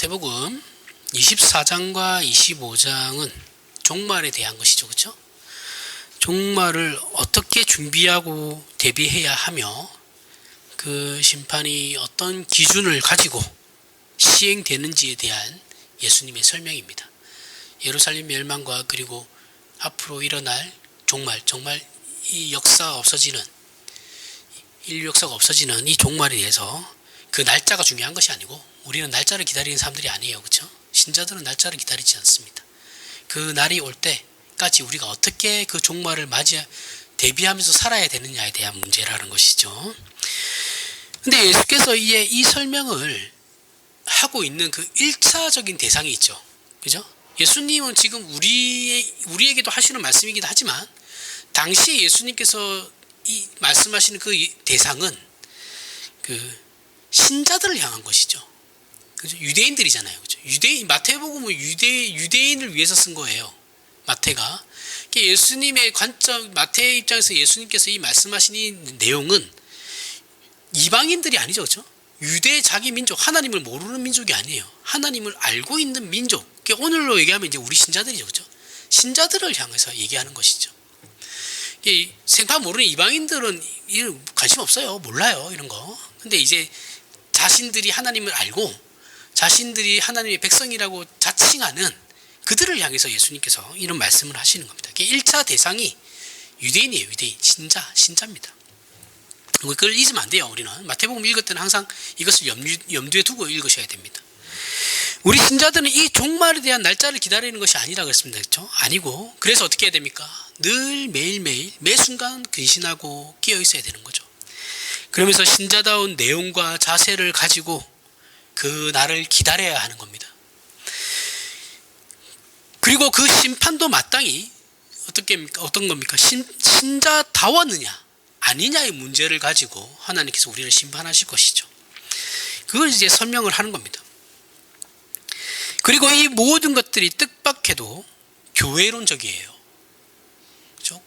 마태복음 24장과 25장은 종말에 대한 것이죠. 그렇죠? 종말을 어떻게 준비하고 대비해야 하며 그 심판이 어떤 기준을 가지고 시행되는지에 대한 예수님의 설명입니다. 예루살렘 멸망과 그리고 앞으로 일어날 종말, 정말 이 역사가 없어지는, 인류 역사가 없어지는 이 종말에 대해서 그 날짜가 중요한 것이 아니고 우리는 날짜를 기다리는 사람들이 아니에요. 그렇죠? 신자들은 날짜를 기다리지 않습니다. 그 날이 올 때까지 우리가 어떻게 그 종말을 대비하면서 살아야 되느냐에 대한 문제라는 것이죠. 근데 예수께서 이 설명을 하고 있는 그 1차적인 대상이 있죠. 그죠? 예수님은 지금 우리에게도 하시는 말씀이기도 하지만 당시 예수님께서 이 말씀하시는 그 대상은 그 신자들을 향한 것이죠. 그죠? 유대인들이잖아요. 그죠? 마태복음은 유대인을 위해서 쓴 거예요. 마태가. 예수님의 관점, 마태의 입장에서 예수님께서 이 말씀하신 이 내용은 이방인들이 아니죠. 그죠? 유대 자기 민족, 하나님을 모르는 민족이 아니에요. 하나님을 알고 있는 민족. 오늘로 얘기하면 이제 우리 신자들이죠. 그죠? 신자들을 향해서 얘기하는 것이죠. 생판 모르는 이방인들은 관심 없어요. 몰라요. 이런 거. 근데 이제 자신들이 하나님을 알고 자신들이 하나님의 백성이라고 자칭하는 그들을 향해서 예수님께서 이런 말씀을 하시는 겁니다. 1차 대상이 유대인이에요. 유대인. 신자입니다. 그걸 잊으면 안 돼요. 우리는 마태복음 읽을 때는 항상 이것을 염두에 두고 읽으셔야 됩니다. 우리 신자들은 이 종말에 대한 날짜를 기다리는 것이 아니라 그랬습니다. 그렇죠? 아니고 그래서 어떻게 해야 됩니까? 늘 매일매일 매순간 근신하고 끼어 있어야 되는 거죠. 그러면서 신자다운 내용과 자세를 가지고 그 날을 기다려야 하는 겁니다. 그리고 그 심판도 마땅히 어떤 겁니까? 신자다웠느냐 아니냐의 문제를 가지고 하나님께서 우리를 심판하실 것이죠. 그걸 이제 설명을 하는 겁니다. 그리고 이 모든 것들이 뜻밖에도 교회론적이에요. 그렇죠?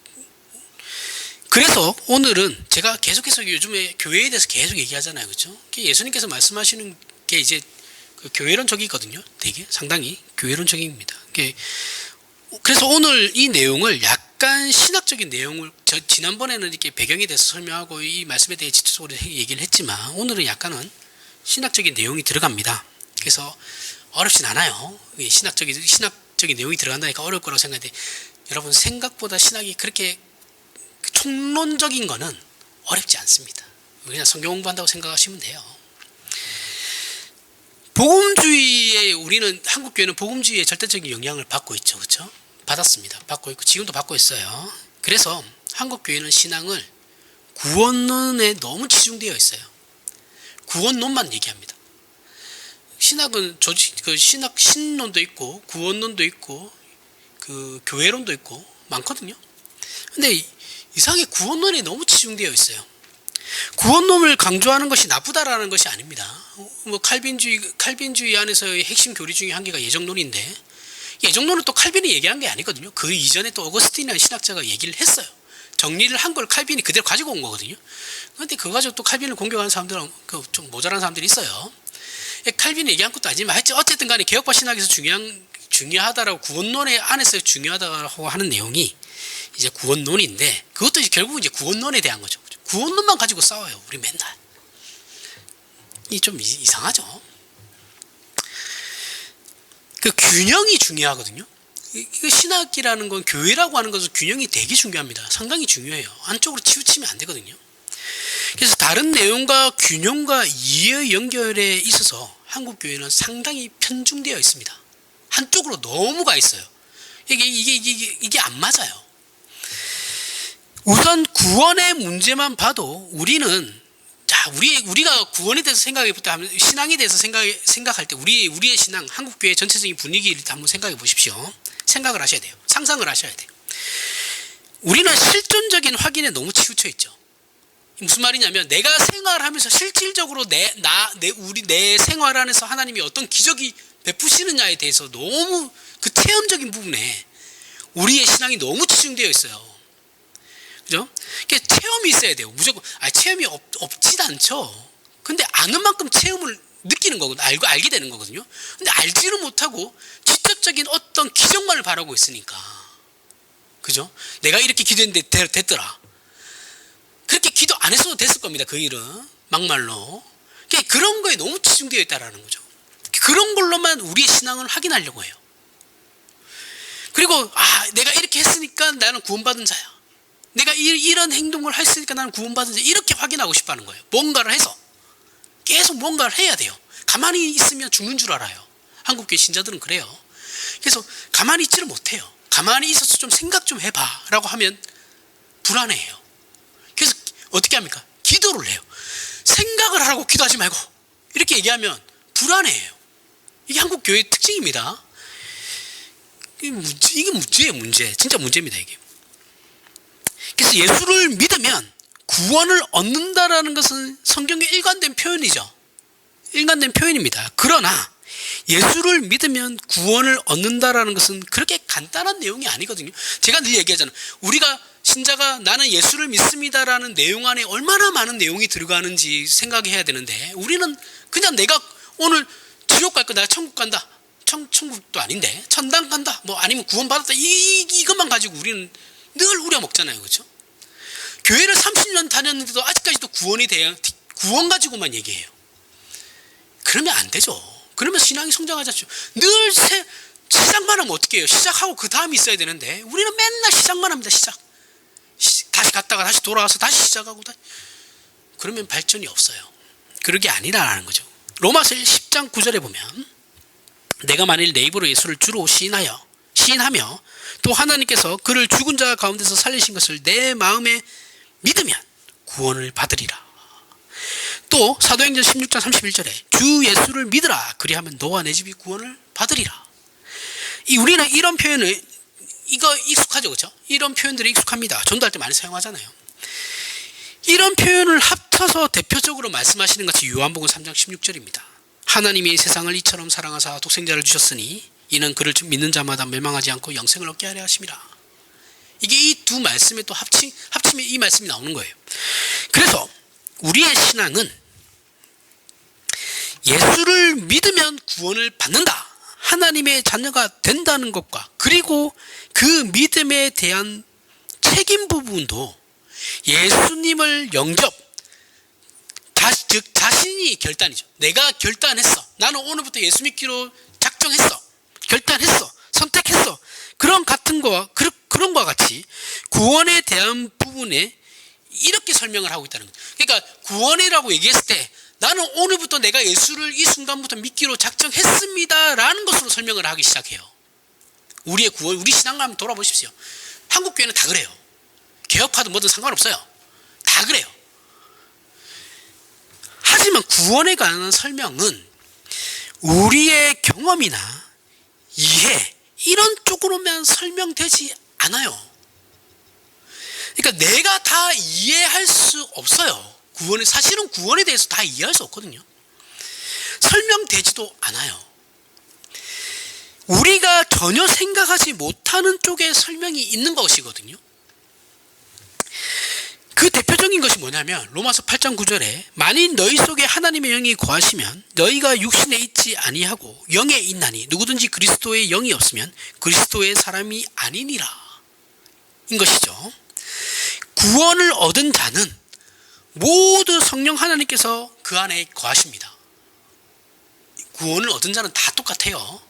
그래서 오늘은 제가 계속해서 요즘에 교회에 대해서 계속 얘기하잖아요. 그렇죠? 예수님께서 말씀하시는 게 이제 그 교회론적이거든요. 되게 상당히 교회론적입니다. 그래서 오늘 이 내용을 약간 신학적인 내용을 지난번에는 이렇게 배경에 대해서 설명하고 이 말씀에 대해 지적으로 얘기를 했지만 오늘은 약간은 신학적인 내용이 들어갑니다. 그래서 어렵진 않아요. 신학적인 내용이 들어간다니까 어려울 거라고 생각하는데 여러분 생각보다 신학이 그렇게 총론적인 거는 어렵지 않습니다. 그냥 성경 공부한다고 생각하시면 돼요. 복음주의에 우리는 한국교회는 복음주의의 절대적인 영향을 받고 있죠. 그렇죠? 받았습니다. 받고 있고 지금도 받고 있어요. 그래서 한국교회는 신앙을 구원론에 너무 치중되어 있어요. 구원론만 얘기합니다. 신학은 신론도 있고 구원론도 있고 그 교회론도 있고 많거든요. 근데 이상하게 구원론에 너무 치중되어 있어요. 구원론을 강조하는 것이 나쁘다라는 것이 아닙니다. 뭐 칼빈주의 안에서의 핵심 교리 중에 한 개가 예정론인데 예정론은 또 칼빈이 얘기한 게 아니거든요. 그 이전에 또 어거스틴이라는 신학자가 얘기를 했어요. 정리를 한 걸 칼빈이 그대로 가지고 온 거거든요. 그런데 그거 가지고 또 칼빈을 공격하는 사람들은 좀 모자란 사람들이 있어요. 칼빈이 얘기한 것도 아니지만 어쨌든 간에 개혁파 신학에서 중요하다라고 구원론의 안에서 중요하다고 하는 내용이 이제 구원론인데 그것도 결국은 이제 구원론에 대한 거죠. 구원론만 가지고 싸워요. 우리 맨날. 이 좀 이상하죠. 그 균형이 중요하거든요. 이 신학이라는 건 교회라고 하는 것은 균형이 되게 중요합니다. 상당히 중요해요. 안쪽으로 치우치면 안 되거든요. 그래서 다른 내용과 균형과 이해의 연결에 있어서 한국교회는 상당히 편중되어 있습니다. 한쪽으로 너무 가 있어요. 이게 안 맞아요. 우선 구원의 문제만 봐도 우리가 구원에 대해서 생각해보다 신앙에 대해서 생각할 때 우리의 신앙, 한국교회 전체적인 분위기를 한번 생각해 보십시오. 생각을 하셔야 돼요. 상상을 하셔야 돼요. 우리는 실존적인 확인에 너무 치우쳐 있죠. 무슨 말이냐면 내가 생활하면서 실질적으로 내 생활 안에서 하나님이 어떤 기적이 베푸시느냐에 대해서 너무 그 체험적인 부분에 우리의 신앙이 너무 치중되어 있어요. 그죠? 체험이 있어야 돼요. 무조건 체험이 없진 않죠. 근데 아는 만큼 체험을 느끼는 거거든요. 알게 되는 거거든요. 근데 알지는 못하고 직접적인 어떤 기적만을 바라고 있으니까. 그죠? 내가 이렇게 기도했는데 됐더라. 그렇게 기도 안 했어도 됐을 겁니다. 그 일은. 막말로. 그런 거에 너무 치중되어 있다라는 거죠. 그런 걸로만 우리의 신앙을 확인하려고 해요. 그리고 내가 이렇게 했으니까 나는 구원받은 자야. 내가 이런 행동을 했으니까 나는 구원받은 자야. 이렇게 확인하고 싶어하는 거예요. 뭔가를 해서. 계속 뭔가를 해야 돼요. 가만히 있으면 죽는 줄 알아요. 한국교회 신자들은 그래요. 그래서 가만히 있지를 못해요. 가만히 있어서 좀 생각 좀 해봐 라고 하면 불안해해요. 그래서 어떻게 합니까? 기도를 해요. 생각을 하라고 기도하지 말고 이렇게 얘기하면 불안해해요. 이게 한국교회의 특징입니다. 이게 문제예요. 문제. 진짜 문제입니다. 이게. 그래서 예수를 믿으면 구원을 얻는다라는 것은 성경의 일관된 표현이죠. 일관된 표현입니다. 그러나 예수를 믿으면 구원을 얻는다라는 것은 그렇게 간단한 내용이 아니거든요. 제가 늘 얘기하잖아요. 우리가 신자가 나는 예수를 믿습니다라는 내용 안에 얼마나 많은 내용이 들어가는지 생각해야 되는데 우리는 그냥 내가 오늘 지옥 갈 거다, 천국 간다. 천국도 아닌데 천당 간다. 뭐 아니면 구원받았다. 이것만 가지고 우리는 늘 우려먹잖아요. 그렇죠? 교회를 30년 다녔는데도 아직까지도 구원 가지고만 얘기해요. 그러면 안 되죠. 그러면 신앙이 성장하지 않죠. 늘 시작만 하면 어떻게 해요? 시작하고 그 다음이 있어야 되는데 우리는 맨날 시작만 합니다. 시작. 다시 갔다가 다시 돌아와서 다시 시작하고 그러면 발전이 없어요. 그런 게 아니라는 거죠. 로마서 10장 9절에 보면 내가 만일 내 입으로 예수를 주로 시인하며 또 하나님께서 그를 죽은 자 가운데서 살리신 것을 내 마음에 믿으면 구원을 받으리라. 또 사도행전 16장 31절에 주 예수를 믿으라 그리하면 너와 내 집이 구원을 받으리라. 우리는 이런 표현을 이거 익숙하죠. 그렇죠? 이런 표현들이 익숙합니다. 전도할 때 많이 사용하잖아요. 이런 표현을 합쳐서 대표적으로 말씀하시는 것이 요한복음 3장 16절입니다. 하나님이 세상을 이처럼 사랑하사 독생자를 주셨으니 이는 그를 믿는 자마다 멸망하지 않고 영생을 얻게 하려 하심이라. 이게 이 두 말씀에 또 합치면 이 말씀이 나오는 거예요. 그래서 우리의 신앙은 예수를 믿으면 구원을 받는다. 하나님의 자녀가 된다는 것과 그리고 그 믿음에 대한 책임 부분도 예수님을 즉 자신이 결단이죠. 내가 결단했어. 나는 오늘부터 예수 믿기로 작정했어. 결단했어. 선택했어. 그런 것과 같이 구원에 대한 부분에 이렇게 설명을 하고 있다는 거예요. 그러니까 구원이라고 얘기했을 때 나는 오늘부터 내가 예수를 이 순간부터 믿기로 작정했습니다 라는 것으로 설명을 하기 시작해요. 우리의 구원, 우리 신앙을 한번 돌아보십시오. 한국교회는 다 그래요. 개혁파든 뭐든 상관없어요. 다 그래요. 하지만 구원에 관한 설명은 우리의 경험이나 이해 이런 쪽으로만 설명되지 않아요. 그러니까 내가 다 이해할 수 없어요. 사실은 구원에 대해서 다 이해할 수 없거든요. 설명되지도 않아요. 우리가 전혀 생각하지 못하는 쪽에 설명이 있는 것이거든요. 그 대표적인 것이 뭐냐면 로마서 8장 9절에 만일 너희 속에 하나님의 영이 거하시면 너희가 육신에 있지 아니하고 영에 있나니 누구든지 그리스도의 영이 없으면 그리스도의 사람이 아니니라 인 것이죠. 구원을 얻은 자는 모두 성령 하나님께서 그 안에 거하십니다. 구원을 얻은 자는 다 똑같아요.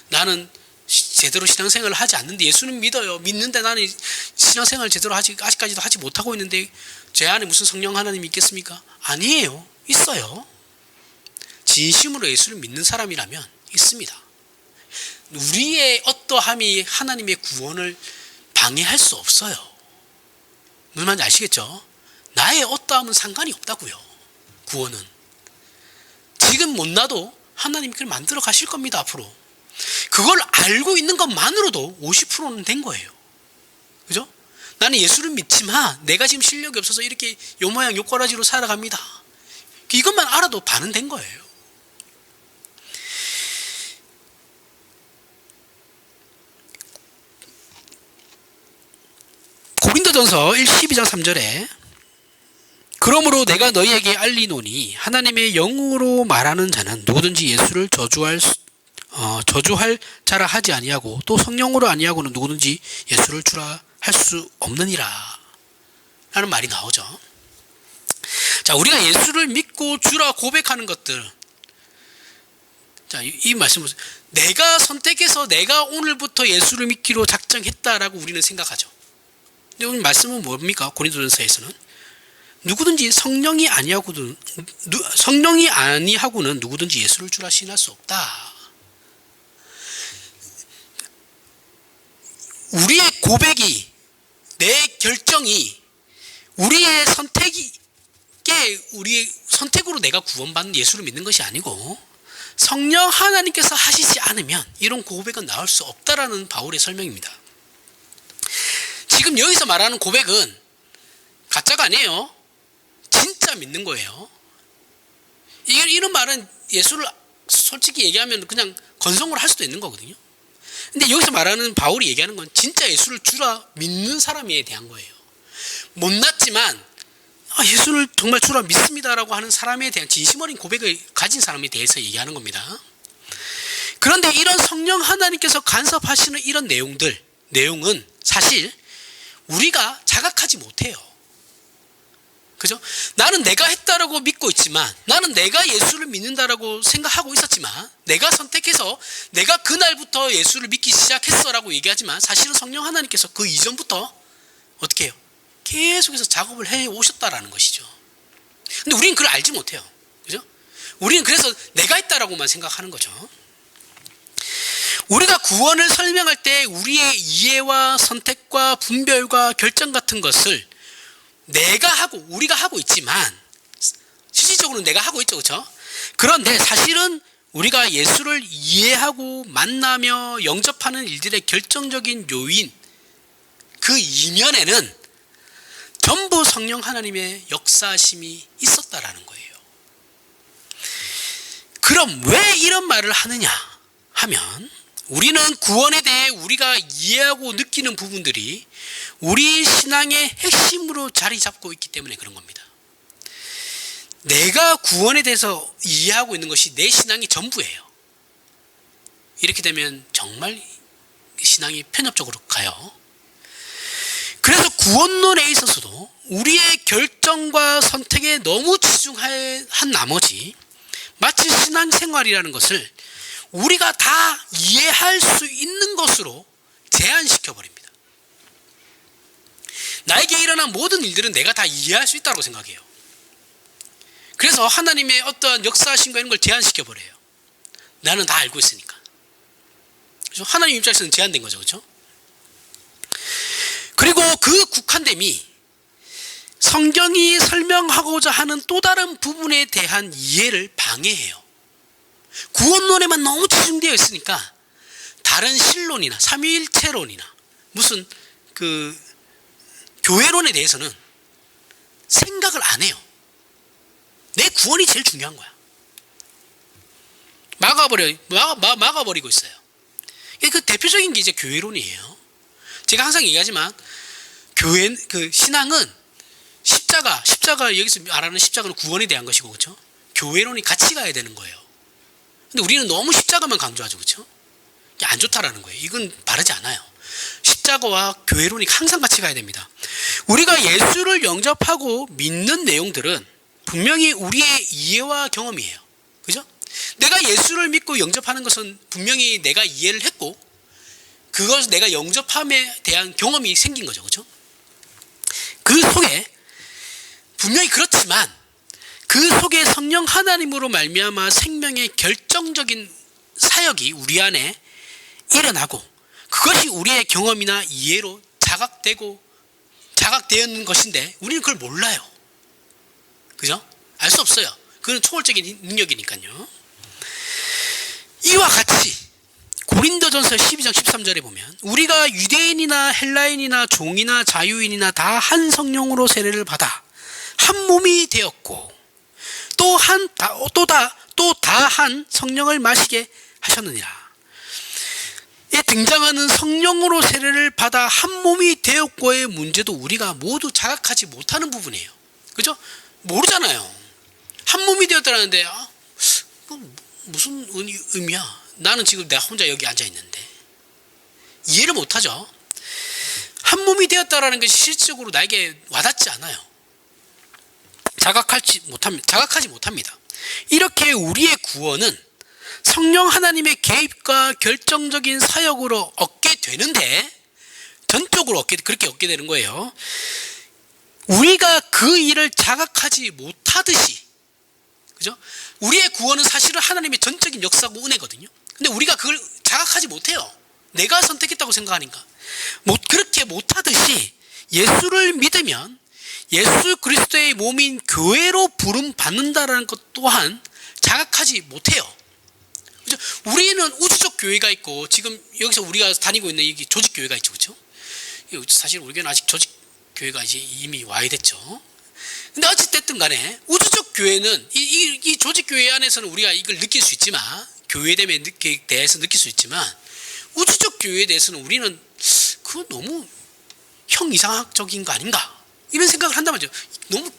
나는 제대로 신앙생활을 하지 않는데 예수는 믿어요. 믿는데 나는 신앙생활을 제대로 아직까지도 하지 못하고 있는데 제 안에 무슨 성령 하나님이 있겠습니까? 아니에요. 있어요. 진심으로 예수를 믿는 사람이라면 있습니다. 우리의 어떠함이 하나님의 구원을 방해할 수 없어요. 무슨 말인지 아시겠죠? 나의 어떠함은 상관이 없다고요. 구원은. 지금 못나도 하나님이 그걸 만들어 가실 겁니다. 앞으로. 그걸 알고 있는 것만으로도 50%는 된 거예요. 그죠? 나는 예수를 믿지만 내가 지금 실력이 없어서 이렇게 요 모양 요 꼬라지로 살아갑니다. 이것만 알아도 반은 된 거예요. 고린도전서 12장 3절에 그러므로 내가 너희에게 알리노니 하나님의 영으로 말하는 자는 누구든지 예수를 저주할 자라 하지 아니하고 또 성령으로 아니하고는 누구든지 예수를 주라 할 수 없느니라 라는 말이 나오죠. 자, 우리가 예수를 믿고 주라 고백하는 것들, 자, 이 말씀 보세요. 내가 선택해서 내가 오늘부터 예수를 믿기로 작정했다라고 우리는 생각하죠. 근데 오늘 말씀은 뭡니까? 고린도전서에서는 누구든지 성령이 아니하고는 누구든지 예수를 주라 시인할 수 없다. 우리의 고백이, 내 결정이, 우리의 우리의 선택으로 내가 구원받는 예수를 믿는 것이 아니고 성령 하나님께서 하시지 않으면 이런 고백은 나올 수 없다라는 바울의 설명입니다. 지금 여기서 말하는 고백은 가짜가 아니에요. 진짜 믿는 거예요. 이런 말은 예수를 솔직히 얘기하면 그냥 건성으로 할 수도 있는 거거든요. 근데 여기서 말하는 바울이 얘기하는 건 진짜 예수를 주라 믿는 사람에 대한 거예요. 못났지만 예수를 정말 주라 믿습니다라고 하는 사람에 대한 진심 어린 고백을 가진 사람에 대해서 얘기하는 겁니다. 그런데 이런 성령 하나님께서 간섭하시는 이런 내용은 사실 우리가 자각하지 못해요. 그죠? 나는 내가 했다라고 믿고 있지만, 나는 내가 예수를 믿는다라고 생각하고 있었지만, 내가 선택해서 내가 그날부터 예수를 믿기 시작했어라고 얘기하지만 사실은 성령 하나님께서 그 이전부터 어떻게 해요? 계속해서 작업을 해 오셨다라는 것이죠. 근데 우리는 그걸 알지 못해요. 그죠? 우리는 그래서 내가 했다라고만 생각하는 거죠. 우리가 구원을 설명할 때 우리의 이해와 선택과 분별과 결정 같은 것을 우리가 하고 있지만, 실질적으로는 내가 하고 있죠. 그렇죠? 그런데 사실은 우리가 예수를 이해하고 만나며 영접하는 일들의 결정적인 요인, 그 이면에는 전부 성령 하나님의 역사심이 있었다라는 거예요. 그럼 왜 이런 말을 하느냐 하면, 우리는 구원에 대해 우리가 이해하고 느끼는 부분들이 우리 신앙의 핵심으로 자리 잡고 있기 때문에 그런 겁니다. 내가 구원에 대해서 이해하고 있는 것이 내 신앙이 전부예요. 이렇게 되면 정말 신앙이 편협적으로 가요. 그래서 구원론에 있어서도 우리의 결정과 선택에 너무 치중한 나머지 마치 신앙생활이라는 것을 우리가 다 이해할 수 있는 것으로 제한시켜버립니다. 나에게 일어난 모든 일들은 내가 다 이해할 수 있다고 생각해요. 그래서 하나님의 어떠한 역사하심과 이런 걸 제한시켜버려요. 나는 다 알고 있으니까. 그렇죠? 하나님 입장에서는 제한된 거죠. 그렇죠? 그리고 그 국한됨이 성경이 설명하고자 하는 또 다른 부분에 대한 이해를 방해해요. 구원론에만 너무 치중되어 있으니까 다른 신론이나 삼위일체론이나 무슨 교회론에 대해서는 생각을 안 해요. 내 구원이 제일 중요한 거야. 막아버리고 있어요. 그 대표적인 게 이제 교회론이에요. 제가 항상 얘기하지만 신앙은 십자가 여기서 말하는 십자가는 구원에 대한 것이고, 그렇죠? 교회론이 같이 가야 되는 거예요. 근데 우리는 너무 십자가만 강조하죠. 그렇죠? 이게 안 좋다라는 거예요. 이건 바르지 않아요. 십자가와 교회론이 항상 같이 가야 됩니다. 우리가 예수를 영접하고 믿는 내용들은 분명히 우리의 이해와 경험이에요. 그죠? 내가 예수를 믿고 영접하는 것은 분명히 내가 이해를 했고, 그것을 내가 영접함에 대한 경험이 생긴 거죠. 그죠? 그 속에 분명히 그렇지만 그 속에 성령 하나님으로 말미암아 생명의 결정적인 사역이 우리 안에 일어나고, 그것이 우리의 경험이나 이해로 자각되었는 것인데 우리는 그걸 몰라요. 그죠? 알 수 없어요. 그건 초월적인 능력이니까요. 이와 같이 고린도전서 12장 13절에 보면 우리가 유대인이나 헬라인이나 종이나 자유인이나 다 한 성령으로 세례를 받아 한 몸이 되었고 또 다 한 성령을 마시게 하셨느니라. 이 등장하는 성령으로 세례를 받아 한 몸이 되었고의 문제도 우리가 모두 자각하지 못하는 부분이에요. 그죠? 모르잖아요. 한 몸이 되었다는데 무슨 의미야? 나는 지금 내가 혼자 여기 앉아 있는데 이해를 못하죠. 한 몸이 되었다라는 것이 실질적으로 나에게 와닿지 않아요. 자각하지 못합니다. 이렇게 우리의 구원은 성령 하나님의 개입과 결정적인 사역으로 얻게 되는데, 전적으로 그렇게 얻게 되는 거예요. 우리가 그 일을 자각하지 못하듯이, 그죠? 우리의 구원은 사실은 하나님의 전적인 역사고 은혜거든요. 근데 우리가 그걸 자각하지 못해요. 내가 선택했다고 생각하니까. 그렇게 못하듯이 예수를 믿으면 예수 그리스도의 몸인 교회로 부름 받는다라는 것 또한 자각하지 못해요. 그죠? 우리는 우주적 교회가 있고, 지금 여기서 우리가 다니고 있는 이 조직 교회가 있죠, 그렇죠? 사실 우리 교회는 아직 조직 교회가 이제 이미 와야 됐죠. 근데 어찌됐든 간에 우주적 교회는 이 조직 교회 안에서는 우리가 이걸 느낄 수 있지만, 교회됨에 대해서 느낄 수 있지만, 우주적 교회에 대해서는 우리는 그거 너무 형이상학적인 거 아닌가? 이런 생각을 한단 말이죠. 너무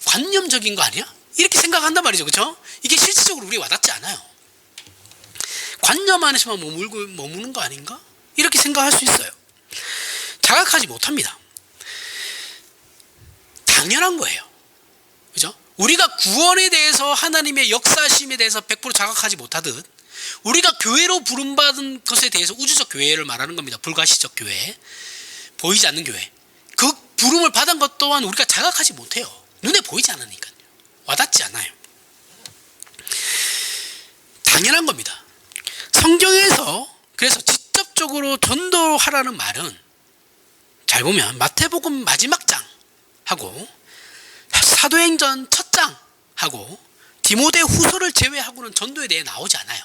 관념적인 거 아니야? 이렇게 생각한단 말이죠. 그렇죠? 이게 실질적으로 우리에 와닿지 않아요. 관념 안에서만 머무는 거 아닌가? 이렇게 생각할 수 있어요. 자각하지 못합니다. 당연한 거예요. 그죠? 우리가 구원에 대해서, 하나님의 역사심에 대해서 100% 자각하지 못하듯, 우리가 교회로 부름받은 것에 대해서, 우주적 교회를 말하는 겁니다. 불가시적 교회, 보이지 않는 교회, 그 부름을 받은 것 또한 우리가 자각하지 못해요. 눈에 보이지 않으니까요. 와닿지 않아요. 당연한 겁니다. 성경에서 그래서 직접적으로 전도하라는 말은, 잘 보면 마태복음 마지막 장하고 사도행전 첫 장하고 디모데 후서를 제외하고는 전도에 대해 나오지 않아요.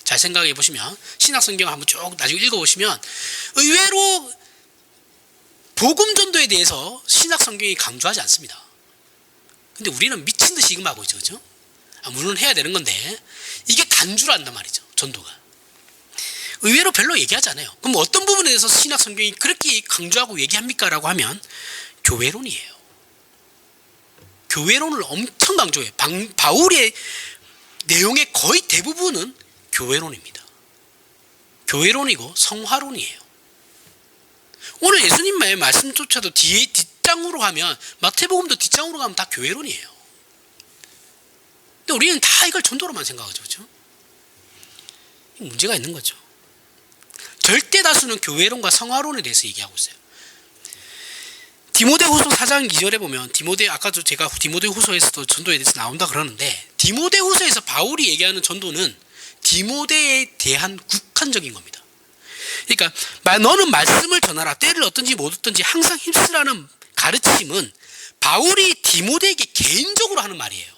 잘 생각해 보시면, 신약성경 한번 쭉 나중에 읽어보시면 의외로 복음 전도에 대해서 신약성경이 강조하지 않습니다. 근데 우리는 미친 듯이 이금하고 있죠, 그죠? 물론 해야 되는 건데 이게 단주로 한단 말이죠, 전도가. 의외로 별로 얘기하지 않아요. 그럼 어떤 부분에 대해서 신약성경이 그렇게 강조하고 얘기합니까? 라고 하면 교회론이에요. 교회론을 엄청 강조해요. 바울의 내용의 거의 대부분은 교회론입니다. 교회론이고 성화론이에요. 오늘 예수님의 말씀조차도 뒷장으로 가면, 마태복음도 뒷장으로 가면 다 교회론이에요. 근데 우리는 다 이걸 전도로만 생각하죠, 그렇죠? 문제가 있는 거죠. 절대 다수는 교회론과 성화론에 대해서 얘기하고 있어요. 디모데후서 4장 2절에 보면, 아까도 제가 디모데후서에서도 전도에 대해서 나온다 그러는데, 디모데후서에서 바울이 얘기하는 전도는 디모데에 대한 국한적인 겁니다. 그러니까 너는 말씀을 전하라, 때를 얻든지 못 얻든지 항상 힘쓰라는 가르침은 바울이 디모데에게 개인적으로 하는 말이에요.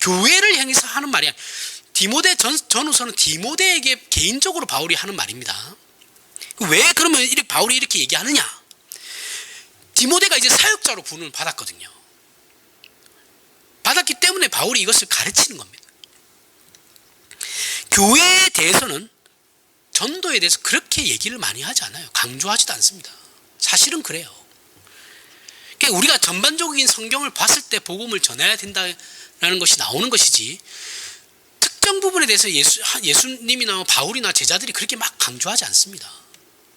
교회를 향해서 하는 말이 아니야. 디모데 전후서는 디모데에게 개인적으로 바울이 하는 말입니다. 왜 그러면 바울이 이렇게 얘기하느냐? 디모데가 이제 사역자로 부름을 받았거든요. 받았기 때문에 바울이 이것을 가르치는 겁니다. 교회에 대해서는, 전도에 대해서 그렇게 얘기를 많이 하지 않아요. 강조하지도 않습니다. 사실은 그래요. 그러니까 우리가 전반적인 성경을 봤을 때 복음을 전해야 된다는 것이 나오는 것이지, 특정 부분에 대해서 예수님이나 바울이나 제자들이 그렇게 막 강조하지 않습니다.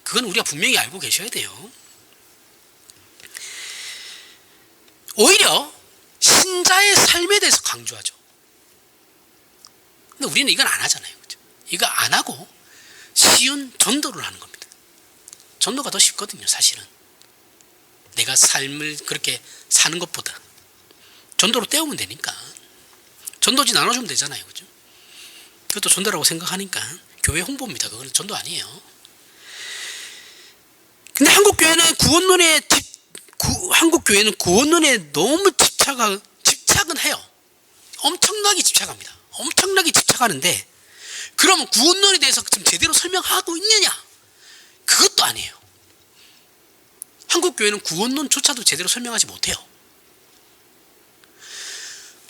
그건 우리가 분명히 알고 계셔야 돼요. 오히려 신자의 삶에 대해서 강조하죠. 근데 우리는 이건 안 하잖아요, 그렇죠? 이거 안 하고 쉬운 전도를 하는 겁니다. 전도가 더 쉽거든요, 사실은. 내가 삶을 그렇게 사는 것보다 전도로 때우면 되니까. 전도지 나눠주면 되잖아요, 그죠? 그것도 전도라고 생각하니까 교회 홍보입니다. 그거는 전도 아니에요. 근데 한국 교회는 구원론에 너무 집착은 해요. 엄청나게 집착합니다. 엄청나게 집착하는데, 그러면 구원론에 대해서 좀 제대로 설명하고 있느냐? 그것도 아니에요. 한국 교회는 구원론조차도 제대로 설명하지 못해요.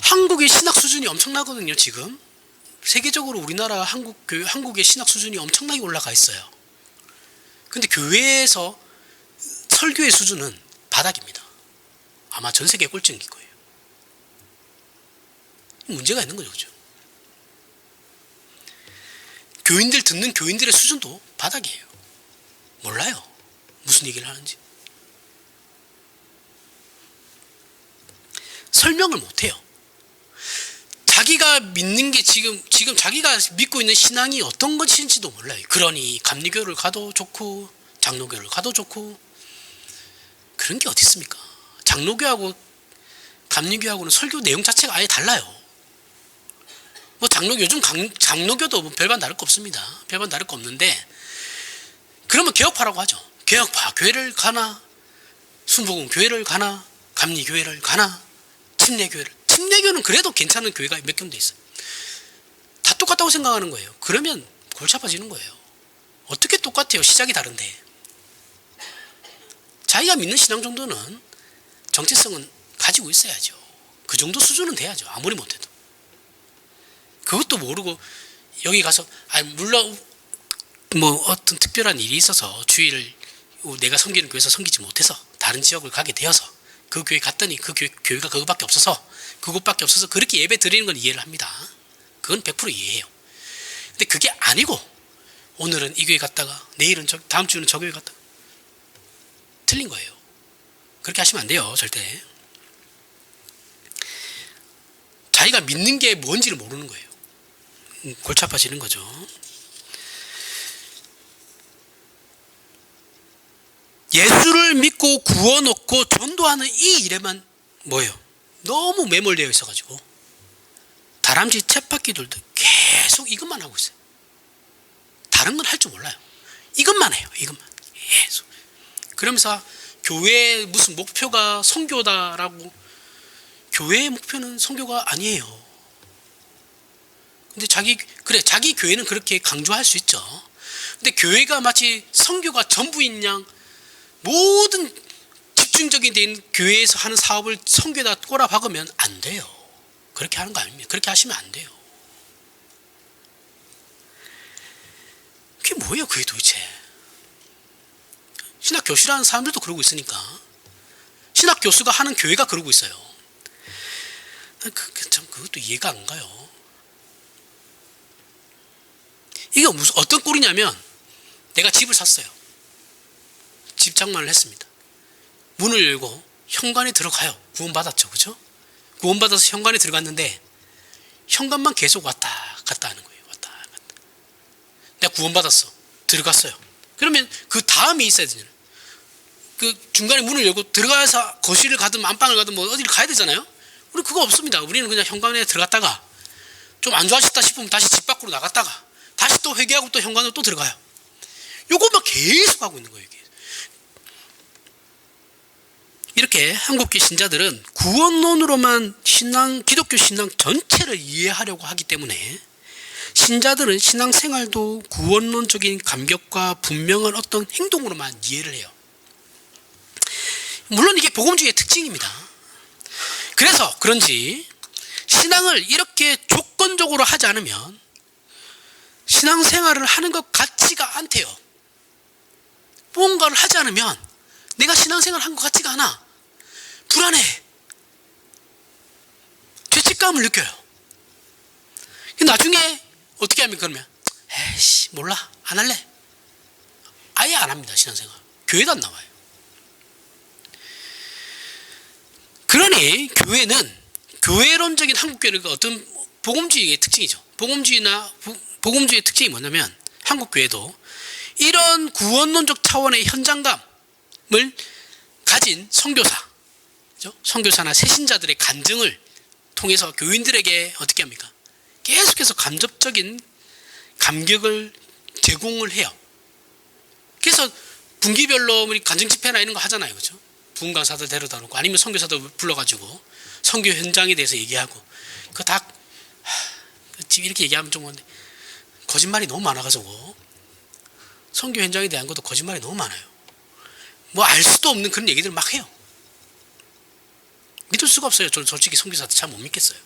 한국의 신학 수준이 엄청나거든요, 지금. 세계적으로 우리나라 한국의 신학 수준이 엄청나게 올라가 있어요. 근데 교회에서 설교의 수준은 바닥입니다. 아마 전 세계 꼴찌일 거예요. 문제가 있는 거죠. 그죠? 교인들 듣는 교인들의 수준도 바닥이에요. 몰라요. 무슨 얘기를 하는지. 설명을 못해요. 자기가 믿는 게 지금 자기가 믿고 있는 신앙이 어떤 것인지도 몰라요. 그러니 감리교를 가도 좋고 장로교를 가도 좋고 그런 게 어디 있습니까? 장로교하고 감리교하고는 설교 내용 자체가 아예 달라요. 뭐 요즘 장로교도 뭐 별반 다를 거 없습니다. 별반 다를 거 없는데 그러면 개혁파라고 하죠. 개혁파 교회를 가나 순복음 교회를 가나 감리교회를 가나 침례교는 그래도 괜찮은 교회가 몇 군데 있어요. 다 똑같다고 생각하는 거예요. 그러면 골치 아파지는 거예요. 어떻게 똑같아요? 시작이 다른데. 자기가 믿는 신앙 정도는 정체성은 가지고 있어야죠. 그 정도 수준은 돼야죠. 아무리 못해도. 그것도 모르고 여기 가서 물론 뭐 어떤 특별한 일이 있어서 주일을 내가 섬기는 교회에서 섬기지 못해서 다른 지역을 가게 되어서 그 교회 갔더니 그 교회가 그것밖에 없어서 그렇게 예배 드리는 건 이해를 합니다. 그건 100% 이해해요. 근데 그게 아니고 오늘은 이 교회 갔다가 내일은 다음 주는 저 교회 갔다가 틀린 거예요. 그렇게 하시면 안 돼요. 절대. 자기가 믿는 게 뭔지를 모르는 거예요. 골치 아파지는 거죠. 예수를 믿고 구원 얻고 전도하는 이 일에만 뭐예요? 너무 매몰되어 있어가지고 다람쥐 쳇바퀴들도 계속 이것만 하고 있어요. 다른 건 할 줄 몰라요. 이것만 해요. 이것만 계속. 그러면서 교회의 무슨 목표가 선교다라고. 교회의 목표는 선교가 아니에요. 근데 자기 교회는 그렇게 강조할 수 있죠. 근데 교회가 마치 선교가 전부인 양 모든 집중적인 된 교회에서 하는 사업을 선교에다 꼬라박으면 안 돼요. 그렇게 하는 거 아닙니다. 그렇게 하시면 안 돼요. 그게 뭐예요, 그게 도대체? 신학 교수라는 사람들도 그러고 있으니까. 신학 교수가 하는 교회가 그러고 있어요. 참 그것도 이해가 안 가요. 이게 어떤 꼴이냐면 내가 집을 샀어요. 집 장만을 했습니다. 문을 열고 현관에 들어가요. 구원받았죠. 그죠? 구원받아서 현관에 들어갔는데 현관만 계속 왔다 갔다 하는 거예요. 왔다 갔다. 내가 구원받았어. 들어갔어요. 그러면 그 다음이 있어야 되잖아요. 그 중간에 문을 열고 들어가서 거실을 가든 안방을 가든 뭐 어디를 가야 되잖아요. 우리 그거 없습니다. 우리는 그냥 현관에 들어갔다가 좀 안 좋아졌다 싶으면 다시 집 밖으로 나갔다가 다시 또 회개하고 또 현관으로 또 들어가요. 요것만 계속 하고 있는 거예요. 이렇게 한국교 신자들은 구원론으로만 기독교 신앙 전체를 이해하려고 하기 때문에 신자들은 신앙생활도 구원론적인 감격과 분명한 어떤 행동으로만 이해를 해요. 물론 이게 복음주의의 특징입니다. 그래서 그런지 신앙을 이렇게 조건적으로 하지 않으면 신앙생활을 하는 것 같지가 않대요. 뭔가를 하지 않으면 내가 신앙생활을 한 것 같지가 않아. 불안해. 죄책감을 느껴요. 나중에 어떻게 합니까? 그러면 에이씨 몰라 안 할래. 아예 안 합니다. 신앙생활. 교회도 안 나와요. 그러니 교회는 교회론적인 한국교회는 어떤 복음주의의 특징이죠. 복음주의의 특징이 뭐냐면 한국교회도 이런 구원론적 차원의 현장감을 가진 선교사, 그죠? 선교사나 새신자들의 간증을 통해서 교인들에게 어떻게 합니까? 계속해서 간접적인 감격을 제공을 해요. 그래서 분기별로 우리 간증 집회나 이런 거 하잖아요, 그렇죠? 부흥 강사들 데려다 놓고 아니면 선교사들 불러가지고 선교 현장에 대해서 얘기하고 그 다 이렇게 얘기하면 좀 뭔데 거짓말이 너무 많아가지고 선교 현장에 대한 것도 거짓말이 너무 많아요. 뭐 알 수도 없는 그런 얘기들 막 해요. 믿을 수가 없어요. 저는 솔직히 선교사들 잘 못 믿겠어요.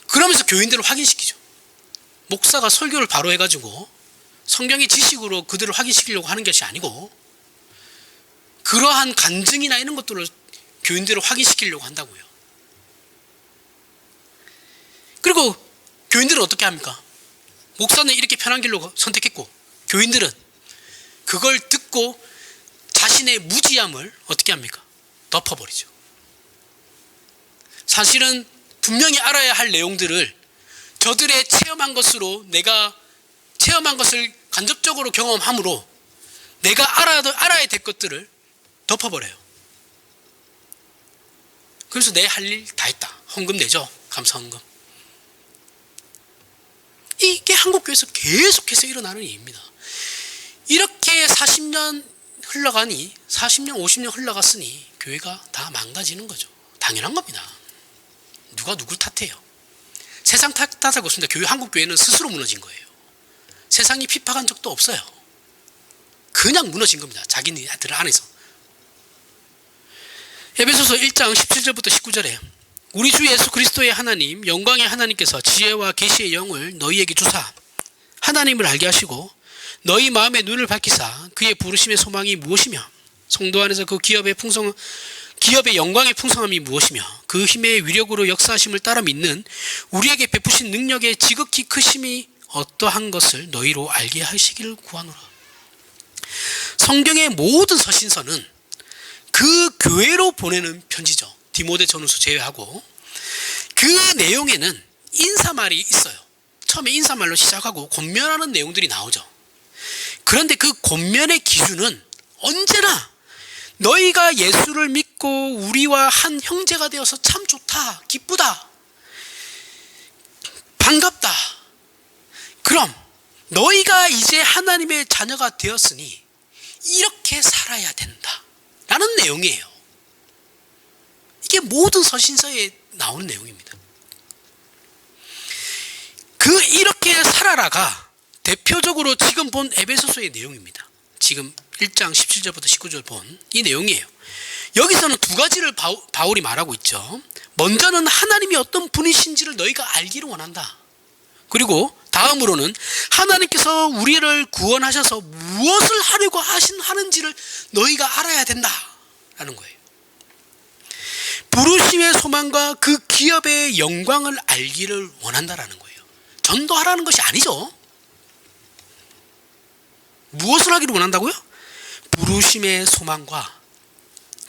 그러면서 교인들을 확인시키죠. 목사가 설교를 바로 해가지고 성경의 지식으로 그들을 확인시키려고 하는 것이 아니고 그러한 간증이나 이런 것들을 교인들을 확인시키려고 한다고요. 그리고 교인들은 어떻게 합니까? 목사는 이렇게 편한 길로 선택했고 교인들은 그걸 듣고 자신의 무지함을 어떻게 합니까? 덮어버리죠. 사실은 분명히 알아야 할 내용들을 저들의 체험한 것으로, 내가 체험한 것을 간접적으로 경험함으로 내가 알아야 될 것들을 덮어버려요. 그래서 내 할 일 다 했다. 헌금 내죠. 감사헌금. 이게 한국교회에서 계속해서 일어나는 일입니다. 이렇게 40년 흘러가니, 40년, 50년 흘러갔으니 교회가 다 망가지는 거죠. 당연한 겁니다. 누가 누굴 탓해요? 세상 탓하고 있습니다. 한국교회는 스스로 무너진 거예요. 세상이 핍박한 적도 없어요. 그냥 무너진 겁니다. 자기네들 안에서. 에베소서 1장 17절부터 19절에 우리 주 예수 그리스도의 하나님, 영광의 하나님께서 지혜와 계시의 영을 너희에게 주사 하나님을 알게 하시고 너희 마음의 눈을 밝히사 그의 부르심의 소망이 무엇이며 성도 안에서 그 기업의 영광의 풍성함이 무엇이며 그 힘의 위력으로 역사하심을 따라 믿는 우리에게 베푸신 능력의 지극히 크심이 어떠한 것을 너희로 알게 하시기를 구하노라. 성경의 모든 서신서는 그 교회로 보내는 편지죠. 디모데 전후서 제외하고. 그 내용에는 인사말이 있어요. 처음에 인사말로 시작하고 권면하는 내용들이 나오죠. 그런데 그 권면의 기준은 언제나 너희가 예수를 믿고 우리와 한 형제가 되어서 참 좋다, 기쁘다, 반갑다. 그럼 너희가 이제 하나님의 자녀가 되었으니 이렇게 살아야 된다 라는 내용이에요. 이게 모든 서신서에 나오는 내용입니다. 그 이렇게 살아라가 대표적으로 지금 본 에베소서의 내용입니다. 지금 1장 17절부터 19절 본 이 내용이에요. 여기서는 두 가지를 바울이 말하고 있죠. 먼저는 하나님이 어떤 분이신지를 너희가 알기를 원한다. 그리고 다음으로는 하나님께서 우리를 구원하셔서 무엇을 하려고 하는지를 너희가 알아야 된다라는 거예요. 부르심의 소망과 그 기업의 영광을 알기를 원한다라는 거예요. 전도하라는 것이 아니죠. 무엇을 하기를 원한다고요? 부르심의 소망과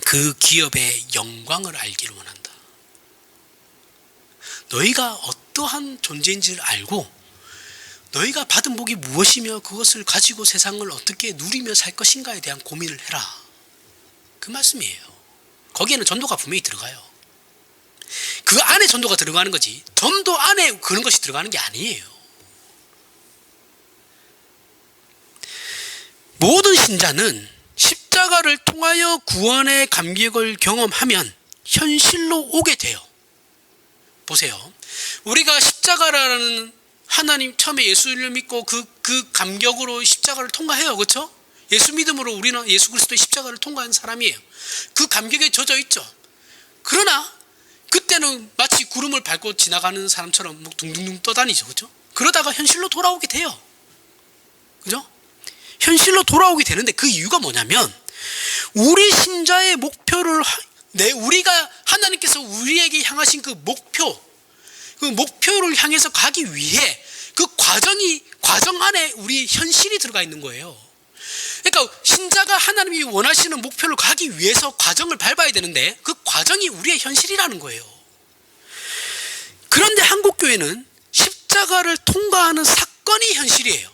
그 기업의 영광을 알기를 원한다. 너희가 어떠한 존재인지를 알고 너희가 받은 복이 무엇이며 그것을 가지고 세상을 어떻게 누리며 살 것인가에 대한 고민을 해라. 그 말씀이에요. 거기에는 전도가 분명히 들어가요. 그 안에 전도가 들어가는 거지 전도 안에 그런 것이 들어가는 게 아니에요. 모든 신자는 십자가를 통하여 구원의 감격을 경험하면 현실로 오게 돼요. 보세요. 우리가 십자가라는 하나님 처음에 예수를 믿고 그 감격으로 십자가를 통과해요. 그렇죠? 예수 믿음으로 우리는 예수 그리스도의 십자가를 통과한 사람이에요. 그 감격에 젖어 있죠. 그러나 그때는 마치 구름을 밟고 지나가는 사람처럼 뭐 둥둥둥 떠다니죠. 그렇죠? 그러다가 현실로 돌아오게 돼요. 그죠? 현실로 돌아오게 되는데 그 이유가 뭐냐면 우리 신자의 목표를 우리가 하나님께서 우리에게 향하신 그 목표를 향해서 가기 위해 그 과정 안에 우리 현실이 들어가 있는 거예요. 그러니까 신자가 하나님이 원하시는 목표를 가기 위해서 과정을 밟아야 되는데 그 과정이 우리의 현실이라는 거예요. 그런데 한국교회는 십자가를 통과하는 사건이 현실이에요.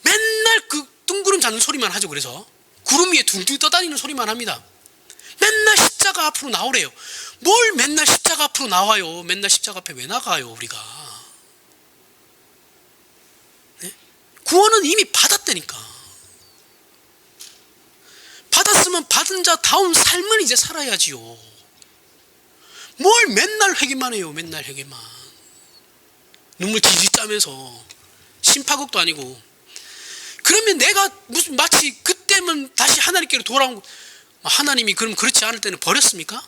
맨날 그 뜬구름 잡는 소리만 하죠. 그래서 구름 위에 둥둥 떠다니는 소리만 합니다. 맨날 십자가 앞으로 나오래요. 뭘 맨날 십자가 앞으로 나와요. 맨날 십자가 앞에 왜 나가요 우리가. 네? 구원은 이미 받았다니까. 받았으면 받은 자다운 삶을 이제 살아야지요. 뭘 맨날 회개만 해요. 맨날 회개만. 눈물 지지 짜면서 심파극도 아니고. 그러면 내가 무슨 마치 그때면 다시 하나님께로 돌아온 거. 하나님이 그럼 그렇지 않을 때는 버렸습니까?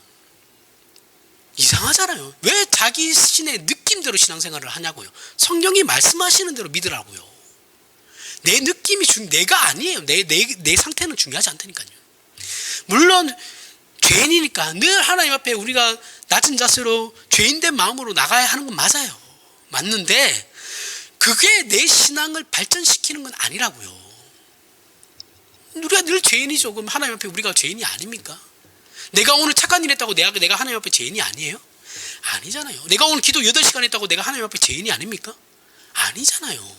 이상하잖아요. 왜 자기 신의 느낌대로 신앙생활을 하냐고요. 성경이 말씀하시는 대로 믿으라고요. 내 느낌이 내가 아니에요. 내 상태는 중요하지 않다니까요. 물론 죄인이니까 늘 하나님 앞에 우리가 낮은 자세로 죄인된 마음으로 나가야 하는 건 맞아요. 맞는데 그게 내 신앙을 발전시키는 건 아니라고요. 우리가 늘 죄인이죠. 그럼 하나님 앞에 우리가 죄인이 아닙니까? 내가 오늘 착한 일 했다고 내가 하나님 앞에 죄인이 아니에요? 아니잖아요. 내가 오늘 기도 8시간 했다고 내가 하나님 앞에 죄인이 아닙니까? 아니잖아요.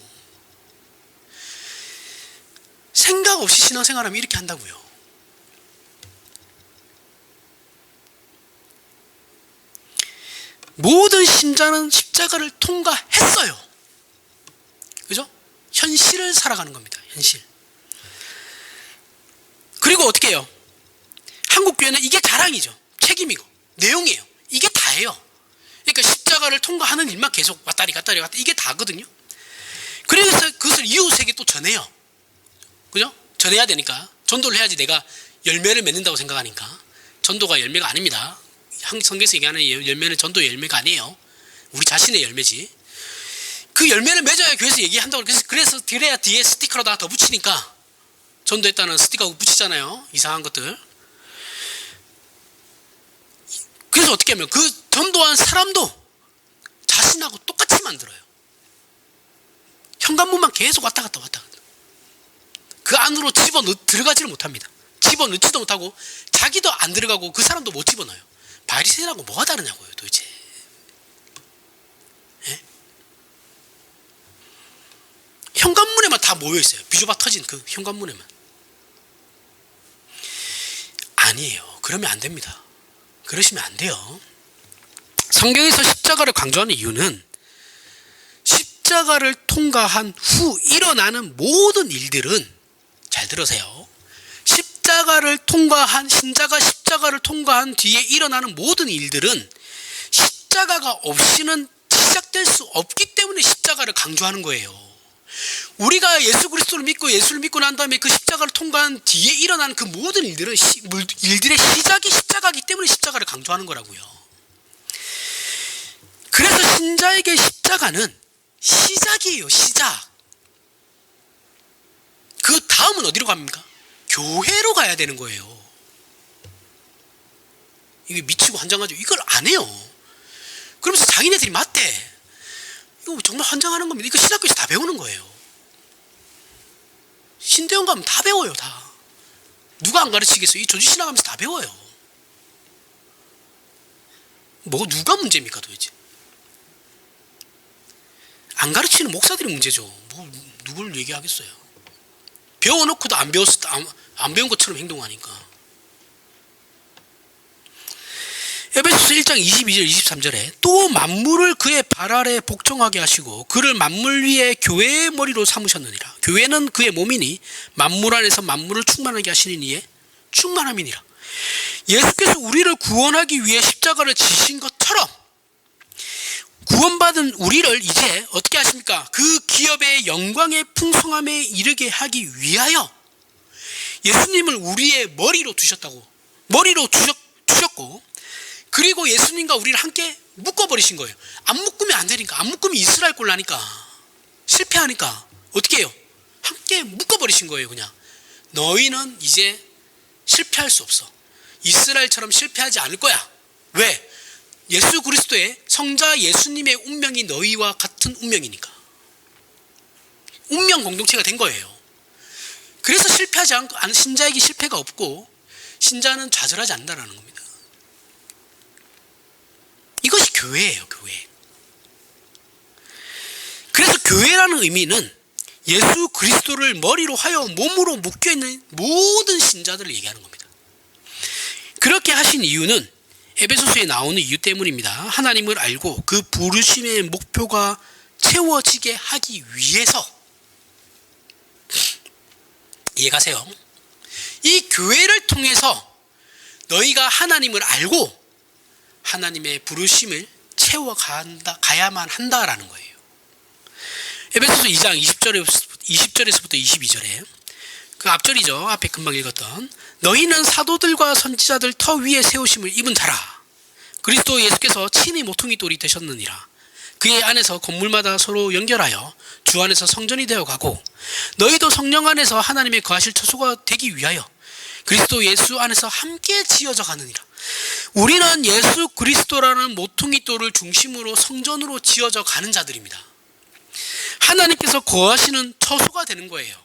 생각 없이 신앙생활하면 이렇게 한다고요. 모든 신자는 십자가를 통과했어요. 그죠? 현실을 살아가는 겁니다. 현실. 그리고 어떻게 해요? 한국교회는 이게 자랑이죠. 책임이고 내용이에요. 이게 다예요. 그러니까 십자가를 통과하는 일만 계속 왔다리 갔다리 이게 다거든요. 그래서 그것을 이웃에게 또 전해요. 그죠? 전해야 되니까. 전도를 해야지 내가 열매를 맺는다고 생각하니까. 전도가 열매가 아닙니다. 성경에서 얘기하는 열매는 전도의 열매가 아니에요. 우리 자신의 열매지. 그 열매를 맺어야 교회에서 얘기한다고. 그래서 그래야 뒤에 스티커로다가 더 붙이니까 전도했다는 스티커 붙이잖아요. 이상한 것들. 그래서 어떻게 하면 그 전도한 사람도 자신하고 똑같이 만들어요. 현관문만 계속 왔다 갔다 왔다 갔다. 그 안으로 들어가지를 못합니다. 집어넣지도 못하고 자기도 안 들어가고 그 사람도 못 집어넣어요. 바리새인하고 뭐가 다르냐고요 도대체. 예? 현관문에만 다 모여있어요. 비조바 터진 그 현관문에만. 아니에요. 그러면 안 됩니다. 그러시면 안 돼요. 성경에서 십자가를 강조하는 이유는 십자가를 통과한 후 일어나는 모든 일들은, 잘 들으세요, 십자가를 통과한 신자가 십자가를 통과한 뒤에 일어나는 모든 일들은 십자가가 없이는 시작될 수 없기 때문에 십자가를 강조하는 거예요. 우리가 예수 그리스도를 믿고 예수를 믿고 난 다음에 그 십자가를 통과한 뒤에 일어나는 그 모든 일들은 일들의 시작이 십자가이기 때문에 십자가를 강조하는 거라고요. 그래서 신자에게 십자가는 시작이에요. 시작. 그 다음은 어디로 갑니까? 교회로 가야 되는 거예요. 이게 미치고 환장하죠. 이걸 안 해요. 그러면서 자기네들이 맞대. 이거 정말 환장하는 겁니다. 이거 신학교에서 다 배우는 거예요. 신대원 가면 다 배워요. 다. 누가 안 가르치겠어요? 이 조지신학 가면서 다 배워요. 누가 문제입니까 도대체? 안 가르치는 목사들이 문제죠. 누굴 얘기하겠어요? 배워놓고도 안 배운 것처럼 행동하니까. 에베소서 1장 22절 23절에 또 만물을 그의 발 아래 복종하게 하시고 그를 만물 위에 교회의 머리로 삼으셨느니라. 교회는 그의 몸이니 만물 안에서 만물을 충만하게 하시는 이의 충만함이니라. 예수께서 우리를 구원하기 위해 십자가를 지신 것처럼 구원받은 우리를 이제 어떻게 하십니까? 그 기업의 영광의 풍성함에 이르게 하기 위하여 예수님을 우리의 머리로 두셨다고. 머리로 두셨고, 그리고 예수님과 우리를 함께 묶어버리신 거예요. 안 묶으면 안 되니까. 안 묶으면 이스라엘 꼴 나니까. 실패하니까 어떻게 해요? 함께 묶어버리신 거예요. 그냥 너희는 이제 실패할 수 없어. 이스라엘처럼 실패하지 않을 거야. 왜? 예수 그리스도의 성자 예수님의 운명이 너희와 같은 운명이니까. 운명 공동체가 된 거예요. 그래서 실패하지 않고, 신자에게 실패가 없고 신자는 좌절하지 않는다는 겁니다. 이것이 교회예요. 교회. 그래서 교회라는 의미는 예수 그리스도를 머리로 하여 몸으로 묶여있는 모든 신자들을 얘기하는 겁니다. 그렇게 하신 이유는 에베소서에 나오는 이유 때문입니다. 하나님을 알고 그 부르심의 목표가 채워지게 하기 위해서. 이해가세요? 이 교회를 통해서 너희가 하나님을 알고 하나님의 부르심을 채워가야만 한다라는 거예요. 에베소서 2장 20절에서부터 22절에 그 앞절이죠. 앞에 금방 읽었던 너희는 사도들과 선지자들 터 위에 세우심을 입은 자라. 그리스도 예수께서 친히 모퉁이 돌이 되셨느니라. 그의 안에서 건물마다 서로 연결하여 주 안에서 성전이 되어가고 너희도 성령 안에서 하나님의 거하실 처소가 되기 위하여 그리스도 예수 안에서 함께 지어져 가느니라. 우리는 예수 그리스도라는 모퉁이 돌을 중심으로 성전으로 지어져 가는 자들입니다. 하나님께서 거하시는 처소가 되는 거예요.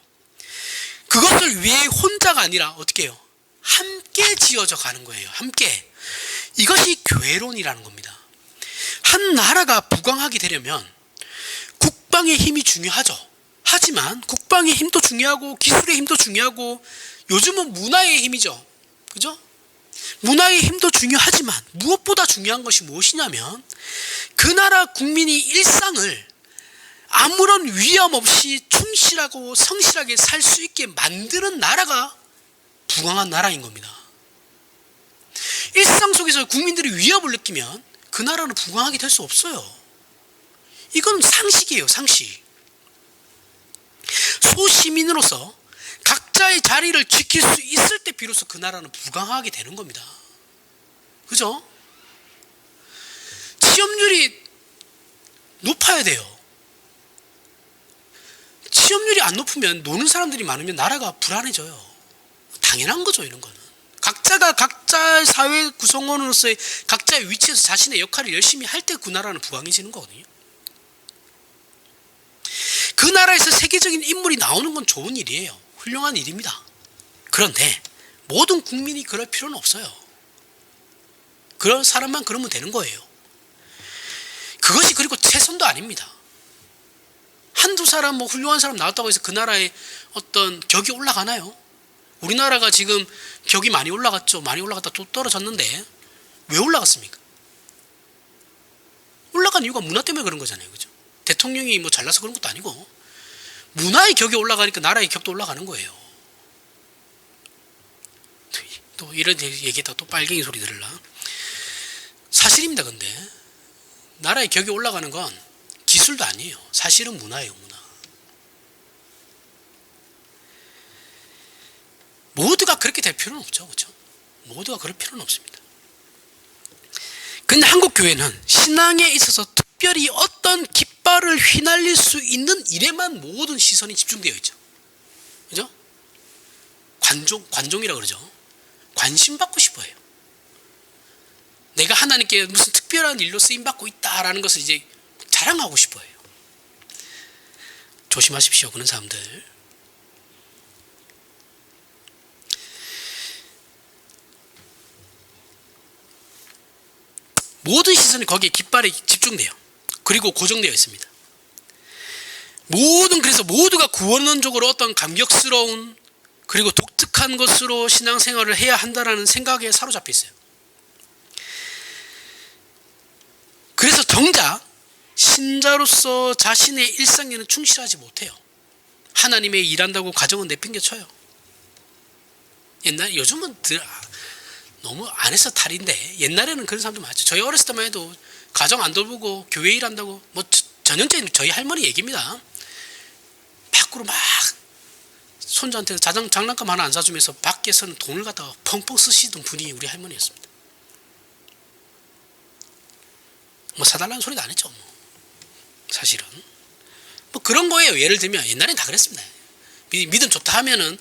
그것을 위해 혼자가 아니라 어떻게 해요? 함께 지어져 가는 거예요. 함께. 이것이 교회론이라는 겁니다. 한 나라가 부강하게 되려면 국방의 힘이 중요하죠. 하지만 국방의 힘도 중요하고 기술의 힘도 중요하고 요즘은 문화의 힘이죠. 그죠? 문화의 힘도 중요하지만 무엇보다 중요한 것이 무엇이냐면 그 나라 국민이 일상을 아무런 위험 없이 충실하고 성실하게 살 수 있게 만드는 나라가 부강한 나라인 겁니다. 일상 속에서 국민들이 위협을 느끼면 그 나라는 부강하게 될 수 없어요. 이건 상식이에요, 상식. 소시민으로서 각자의 자리를 지킬 수 있을 때 비로소 그 나라는 부강하게 되는 겁니다. 그죠? 취업률이 높아야 돼요. 취업률이 안 높으면 노는 사람들이 많으면 나라가 불안해져요. 당연한 거죠, 이런 거는. 각자가 각자의 사회 구성원으로서의 각자의 위치에서 자신의 역할을 열심히 할 때 그 나라는 부강해지는 거거든요. 그 나라에서 세계적인 인물이 나오는 건 좋은 일이에요. 훌륭한 일입니다. 그런데 모든 국민이 그럴 필요는 없어요. 그런 사람만 그러면 되는 거예요. 그것이 그리고 최선도 아닙니다. 한두 사람 훌륭한 사람 나왔다고 해서 그 나라의 어떤 격이 올라가나요? 우리나라가 지금 격이 많이 올라갔죠. 많이 올라갔다 또 떨어졌는데 왜 올라갔습니까? 올라간 이유가 문화 때문에 그런 거잖아요. 그죠? 대통령이 잘나서 그런 것도 아니고 문화의 격이 올라가니까 나라의 격도 올라가는 거예요. 또 이런 얘기했다가 또 빨갱이 소리 들으려. 사실입니다. 근데 나라의 격이 올라가는 건 기술도 아니에요. 사실은 문화예요. 문화. 모두가 그렇게 될 필요는 없죠. 그렇죠? 모두가 그럴 필요는 없습니다. 근데 한국 교회는 신앙에 있어서 특별히 어떤 깃발을 휘날릴 수 있는 일에만 모든 시선이 집중되어 있죠. 그죠? 관종이라 그러죠. 관심 받고 싶어해요. 내가 하나님께 무슨 특별한 일로 쓰임 받고 있다라는 것을 이제 자랑하고 싶어해요. 조심하십시오, 그런 사람들. 모든 시선이 거기에 깃발에 집중돼요. 그리고 고정되어 있습니다. 그래서 모두가 구원론적으로 어떤 감격스러운 그리고 독특한 것으로 신앙생활을 해야 한다는 생각에 사로잡혀 있어요. 그래서 정작 신자로서 자신의 일상에는 충실하지 못해요. 하나님의 일한다고 가정은 내팽개쳐요. 요즘은 너무 안 해서 탈인데 옛날에는 그런 사람도 많죠. 저희 어렸을 때만 해도 가정 안 돌보고 교회 일한다고 전형적인 저희 할머니 얘기입니다. 밖으로 막 손자한테 장난감 하나 안 사주면서 밖에서는 돈을 갖다가 펑펑 쓰시던 분이 우리 할머니였습니다. 사달라는 소리도 안 했죠. 사실은 그런 거예요. 예를 들면 옛날엔 다 그랬습니다. 믿음 좋다 하면은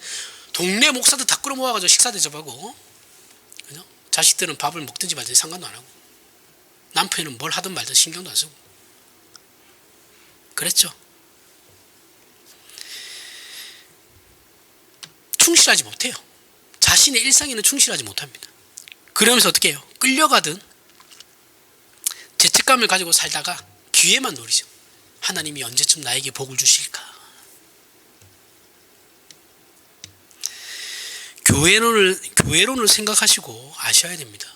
동네 목사들 다 끌어모아가지고 식사 대접하고, 그죠? 자식들은 밥을 먹든지 말든지 상관도 안 하고, 남편은 뭘 하든 말든 신경도 안 쓰고 그랬죠. 충실하지 못해요. 자신의 일상에는 충실하지 못합니다. 그러면서 어떻게 해요? 끌려가든 죄책감을 가지고 살다가 기회만 노리죠. 하나님이 언제쯤 나에게 복을 주실까? 교회론을 생각하시고 아셔야 됩니다.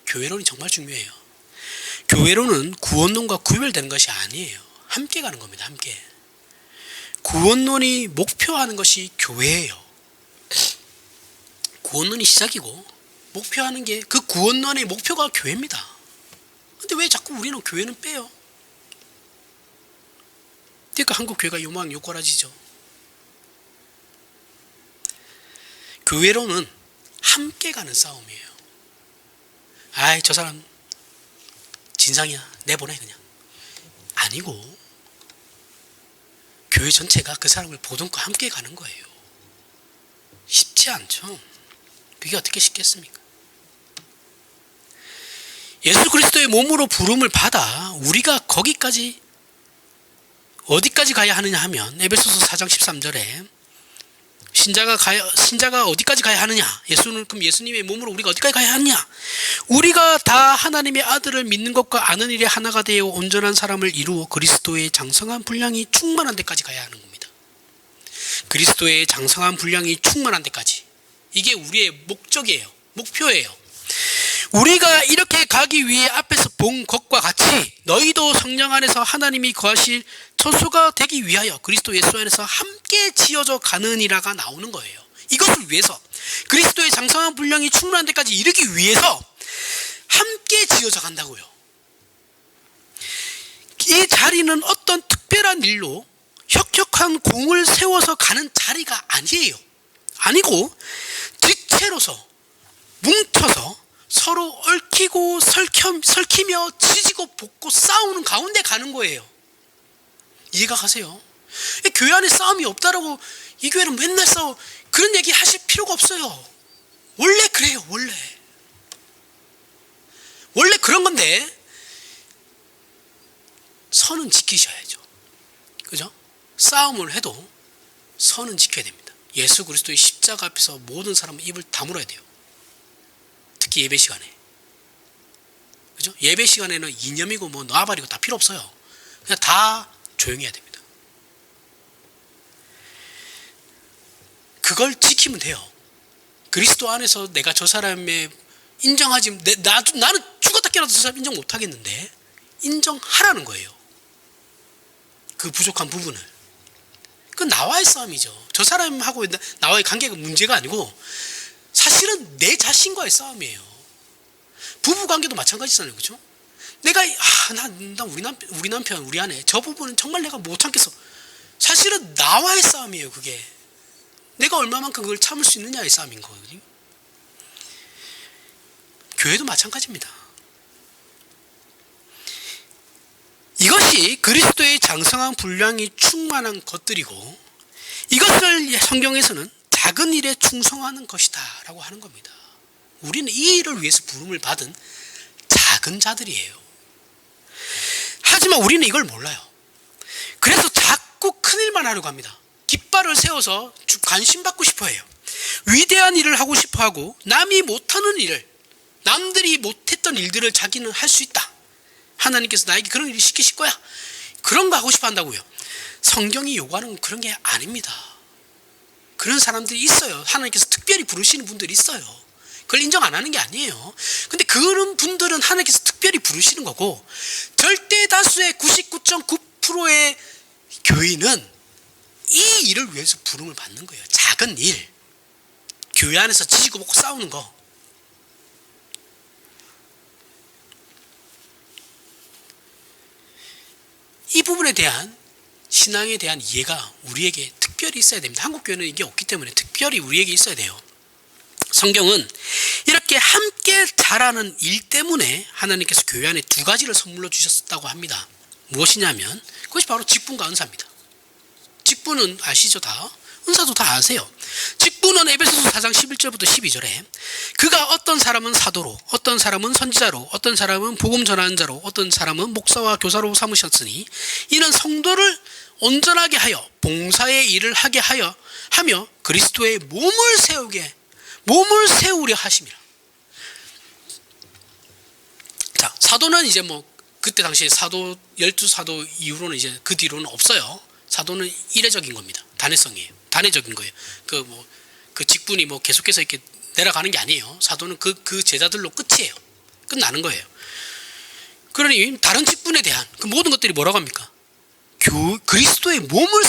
교회론이 정말 중요해요. 교회론은 구원론과 구별되는 것이 아니에요. 함께 가는 겁니다. 함께. 구원론이 목표하는 것이 교회예요. 구원론이 시작이고 목표하는 게 그 구원론의 목표가 교회입니다. 근데 왜 자꾸 우리는 교회는 빼요? 그러니까 한국 교회가 요망요꼬라지죠. 교회론은 함께 가는 싸움이에요. 저 사람 진상이야, 내보내 그냥. 아니고 교회 전체가 그 사람을 보듬고 함께 가는 거예요. 쉽지 않죠. 그게 어떻게 쉽겠습니까? 예수 그리스도의 몸으로 부름을 받아 우리가 거기까지 어디까지 가야 하느냐 하면 에베소서 4장 13절에 신자가 어디까지 가야 하느냐? 그럼 예수님의 몸으로 우리가 어디까지 가야 하느냐? 우리가 다 하나님의 아들을 믿는 것과 아는 일에 하나가 되어 온전한 사람을 이루어 그리스도의 장성한 분량이 충만한 데까지 가야 하는 겁니다. 그리스도의 장성한 분량이 충만한 데까지. 이게 우리의 목적이에요. 목표예요. 우리가 이렇게 가기 위해 앞에서 본 것과 같이 너희도 성령 안에서 하나님이 거하실 처소가 되기 위하여 그리스도 예수 안에서 함께 지어져 가느니라가 나오는 거예요. 이것을 위해서 그리스도의 장성한 분량이 충분한 데까지 이르기 위해서 함께 지어져 간다고요. 이 자리는 어떤 특별한 일로 혁혁한 공을 세워서 가는 자리가 아니에요. 아니고 지체로서 뭉쳐서 서로 얽히고 설키며 지지고 볶고 싸우는 가운데 가는 거예요. 이해가 가세요? 교회 안에 싸움이 없다라고 이 교회는 맨날 싸워 그런 얘기 하실 필요가 없어요. 원래 그래요. 원래 그런 건데 선은 지키셔야죠. 그죠? 싸움을 해도 선은 지켜야 됩니다. 예수 그리스도의 십자가 앞에서 모든 사람은 입을 다물어야 돼요. 특히 예배 시간에. 그죠? 예배 시간에는 이념이고 뭐 나발이고 다 필요 없어요. 그냥 다 조용히 해야 됩니다. 그걸 지키면 돼요. 그리스도 안에서 내가 저 사람의 인정하지, 나는 죽었다 깨어나도 저 사람 인정 못 하겠는데, 인정하라는 거예요. 그 부족한 부분을. 그건 나와의 싸움이죠. 저 사람하고 나와의 관계가 문제가 아니고, 사실은 내 자신과의 싸움이에요. 부부 관계도 마찬가지잖아요. 그죠? 내가, 우리 남편, 우리 아내, 저 부분은 정말 내가 못 참겠어. 사실은 나와의 싸움이에요, 그게. 내가 얼마만큼 그걸 참을 수 있느냐의 싸움인 거거든요. 교회도 마찬가지입니다. 이것이 그리스도의 장성한 분량이 충만한 것들이고, 이것을 성경에서는 작은 일에 충성하는 것이다 라고 하는 겁니다. 우리는 이 일을 위해서 부름을 받은 작은 자들이에요. 하지만 우리는 이걸 몰라요. 그래서 자꾸 큰일만 하려고 합니다. 깃발을 세워서 관심받고 싶어 해요. 위대한 일을 하고 싶어 하고, 남이 못하는 일을, 남들이 못했던 일들을 자기는 할 수 있다. 하나님께서 나에게 그런 일을 시키실 거야. 그런 거 하고 싶어 한다고요. 성경이 요구하는 그런 게 아닙니다. 그런 사람들이 있어요. 하나님께서 특별히 부르시는 분들이 있어요. 그걸 인정 안 하는 게 아니에요. 근데 그런 분들은 하나님께서 특별히 부르시는 거고, 절대 다수의 99.9%의 교인은 이 일을 위해서 부름을 받는 거예요. 작은 일. 교회 안에서 지지고 볶고 싸우는 거. 이 부분에 대한 신앙에 대한 이해가 우리에게 특별히 있어야 됩니다. 한국교회는 이게 없기 때문에 특별히 우리에게 있어야 돼요. 성경은 이렇게 함께 자라는 일 때문에 하나님께서 교회 안에 두 가지를 선물로 주셨다고 합니다. 무엇이냐면 그것이 바로 직분과 은사입니다. 직분은 아시죠? 다. 은사도 다 아세요. 직분은 에베소서 4장 11절부터 12절에 그가 어떤 사람은 사도로, 어떤 사람은 선지자로, 어떤 사람은 복음 전하는 자로, 어떤 사람은 목사와 교사로 삼으셨으니 이는 성도를 온전하게 하여 봉사의 일을 하게 하며 그리스도의 몸을 세우려 하심이라. 자, 사도는 이제 그때 당시에 사도 12사도 이후로는 이제 그 뒤로는 없어요. 사도는 이례적인 겁니다. 단회성이에요. 단회적인 거예요. 그 직분이 계속해서 이렇게 내려가는 게 아니에요. 사도는 그 제자들로 끝이에요. 끝나는 거예요. 그러니 다른 직분에 대한 그 모든 것들이 뭐라고 합니까? 그리스도의 몸을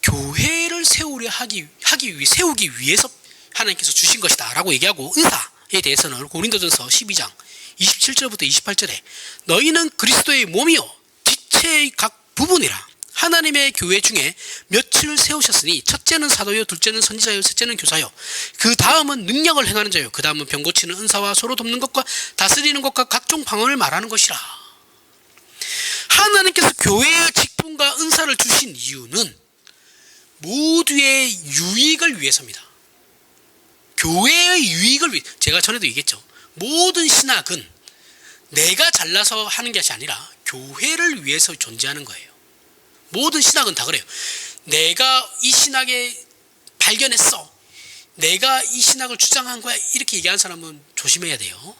교회를 세우기 위해서 하나님께서 주신 것이다 라고 얘기하고, 은사에 대해서는 고린도전서 12장 27절부터 28절에 너희는 그리스도의 몸이요 지체의 각 부분이라. 하나님의 교회 중에 며칠을 세우셨으니 첫째는 사도요, 둘째는 선지자요, 셋째는 교사요, 그 다음은 능력을 행하는 자요, 그 다음은 병 고치는 은사와 서로 돕는 것과 다스리는 것과 각종 방언을 말하는 것이라. 하나님께서 교회의 직분과 은사를 주신 이유는 모두의 유익을 위해서입니다. 교회의 유익을 위해, 제가 전에도 얘기했죠. 모든 신학은 내가 잘나서 하는 것이 아니라 교회를 위해서 존재하는 거예요. 모든 신학은 다 그래요. 내가 이 신학에 발견했어, 내가 이 신학을 주장한 거야, 이렇게 얘기하는 사람은 조심해야 돼요.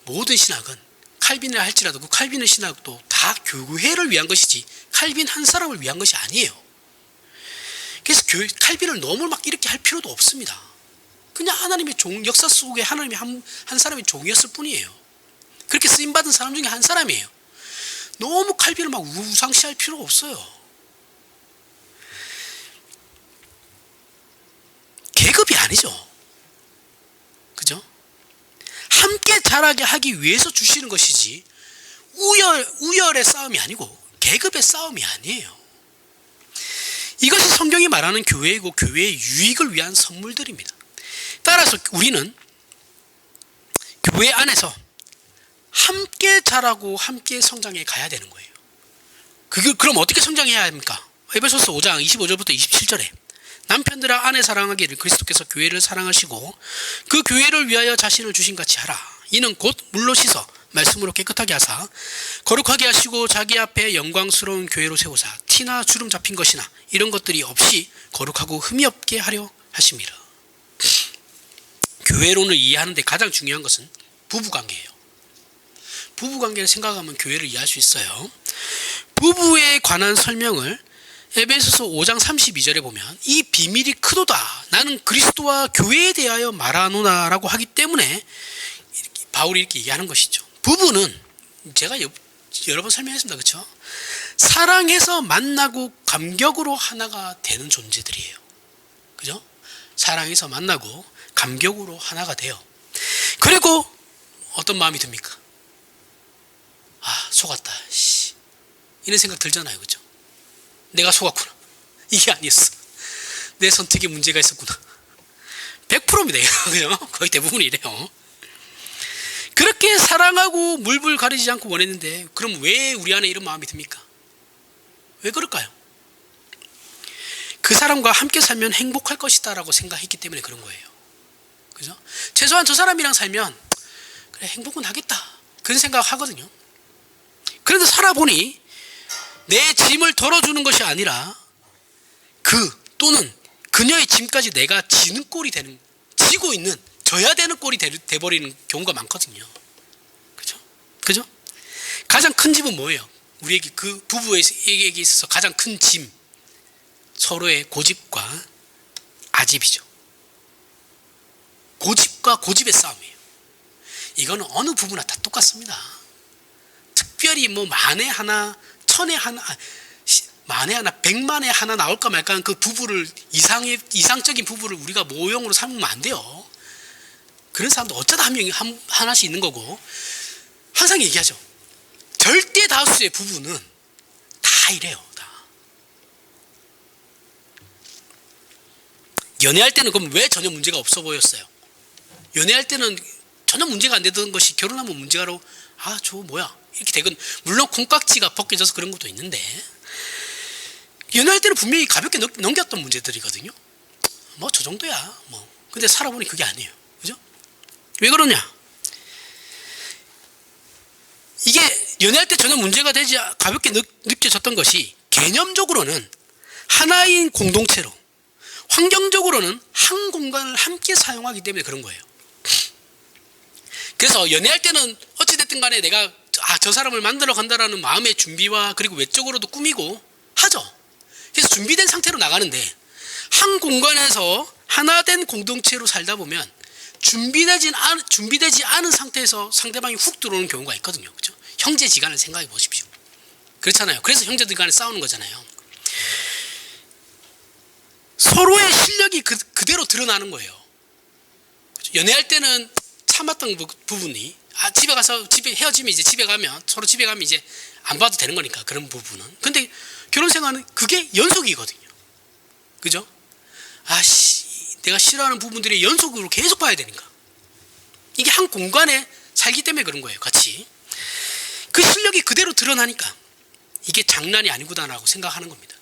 모든 신학은, 칼빈을 할지라도 그 칼빈의 신학도 다 교회를 위한 것이지 칼빈 한 사람을 위한 것이 아니에요. 그래서 칼빈을 너무 막 이렇게 할 필요도 없습니다. 그냥 하나님의 종, 역사 속에 하나님의 한 사람의 종이었을 뿐이에요. 그렇게 쓰임받은 사람 중에 한 사람이에요. 너무 칼빈을 막 우상시할 필요가 없어요. 계급이 아니죠. 그죠? 함께 자라게 하기 위해서 주시는 것이지 우열의 싸움이 아니고 계급의 싸움이 아니에요. 이것이 성경이 말하는 교회이고 교회의 유익을 위한 선물들입니다. 따라서 우리는 교회 안에서 함께 자라고 함께 성장해 가야 되는 거예요. 그럼 어떻게 성장해야 합니까? 에베소서 5장 25절부터 27절에 남편들아 아내 사랑하기를 그리스도께서 교회를 사랑하시고 그 교회를 위하여 자신을 주신 같이 하라. 이는 곧 물로 씻어 말씀으로 깨끗하게 하사 거룩하게 하시고 자기 앞에 영광스러운 교회로 세우사 티나 주름 잡힌 것이나 이런 것들이 없이 거룩하고 흠이 없게 하려 하심이라. 교회론을 이해하는데 가장 중요한 것은 부부관계예요. 부부관계를 생각하면 교회를 이해할 수 있어요. 부부에 관한 설명을 에베소서 5장 32절에 보면 이 비밀이 크도다. 나는 그리스도와 교회에 대하여 말하노나라고 하기 때문에 바울이 이렇게 얘기하는 것이죠. 부부는 제가 여러 번 설명했습니다. 그렇죠? 사랑해서 만나고 감격으로 하나가 되는 존재들이에요. 그죠? 사랑해서 만나고 감격으로 하나가 돼요. 그리고 어떤 마음이 듭니까? 아, 속았다. 이런 생각 들잖아요. 그죠? 내가 속았구나. 이게 아니었어. 내 선택에 문제가 있었구나. 100%입니다. 그죠? 거의 대부분이 이래요. 그렇게 사랑하고 물불 가리지 않고 원했는데 그럼 왜 우리 안에 이런 마음이 듭니까? 왜 그럴까요? 그 사람과 함께 살면 행복할 것이다 라고 생각했기 때문에 그런 거예요. 그죠? 최소한 저 사람이랑 살면 그래 행복은 하겠다 그런 생각 하거든요. 그런데 살아보니 내 짐을 덜어주는 것이 아니라 또는 그녀의 짐까지 내가 지는 꼴이 되는, 지고 있는, 져야 되는 꼴이 돼버리는 경우가 많거든요. 그죠? 가장 큰 짐은 뭐예요? 우리에게 그 부부에게 있어서 가장 큰 짐, 서로의 고집과 아집이죠. 고집과 고집의 싸움이에요. 이거는 어느 부부나 다 똑같습니다. 특별히 뭐 만에 하나, 천에 하나, 만에 하나, 백만에 하나 나올까 말까 하는 그 부부를, 이상적인 부부를 우리가 모형으로 삼으면 안 돼요. 그런 사람도 어쩌다 한 명이 하나씩 있는 거고, 항상 얘기하죠. 절대 다수의 부부는 다 이래요. 다. 연애할 때는 그럼 왜 전혀 문제가 없어 보였어요? 연애할 때는 전혀 문제가 안 되던 것이 결혼하면 문제가로, 아, 저거 뭐야? 이렇게 되건, 물론 콩깍지가 벗겨져서 그런 것도 있는데, 연애할 때는 분명히 가볍게 넘겼던 문제들이거든요. 뭐 저 정도야. 뭐. 근데 살아보니 그게 아니에요. 그죠? 왜 그러냐? 이게 연애할 때 전혀 문제가 되지 가볍게 느껴졌던 것이 개념적으로는 하나인 공동체로, 환경적으로는 한 공간을 함께 사용하기 때문에 그런 거예요. 그래서 연애할 때는 어찌됐든 간에 내가 저 사람을 만나러 간다라는 마음의 준비와 그리고 외적으로도 꾸미고 하죠. 그래서 준비된 상태로 나가는데 한 공간에서 하나 된 공동체로 살다 보면 준비되지 않은 상태에서 상대방이 훅 들어오는 경우가 있거든요. 그렇죠? 형제지간을 생각해 보십시오. 그렇잖아요. 그래서 형제들간에 싸우는 거잖아요. 서로의 실력이 그대로 드러나는 거예요. 연애할 때는 참았던 부분이 집에 헤어지면 이제 집에 가면 서로 집에 가면 이제 안 봐도 되는 거니까 그런 부분은. 근데 결혼 생활은 그게 연속이거든요. 그죠? 내가 싫어하는 부분들이 연속으로 계속 봐야 되니까. 이게 한 공간에 살기 때문에 그런 거예요. 같이. 그 실력이 그대로 드러나니까 이게 장난이 아니구나라고 생각하는 겁니다.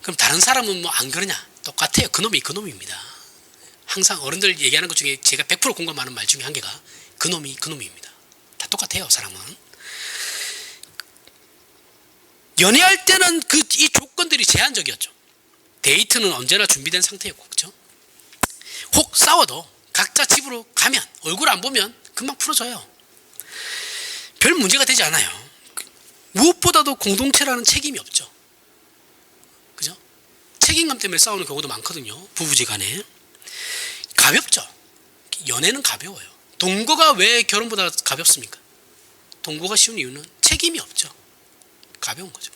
그럼 다른 사람은 뭐 안 그러냐? 똑같아요. 그놈이 그놈입니다. 항상 어른들 얘기하는 것 중에 제가 100% 공감하는 말 중에 한 개가 그놈이 그놈입니다. 다 똑같아요. 사람은. 연애할 때는 이 조건들이 제한적이었죠. 데이트는 언제나 준비된 상태였고, 그렇죠? 혹 싸워도 각자 집으로 가면 얼굴 안 보면 금방 풀어져요. 별 문제가 되지 않아요. 무엇보다도 공동체라는 책임이 없죠. 그죠? 책임감 때문에 싸우는 경우도 많거든요. 부부지간에. 가볍죠. 연애는 가벼워요. 동거가 왜 결혼보다 가볍습니까? 동거가 쉬운 이유는 책임이 없죠. 가벼운 거죠.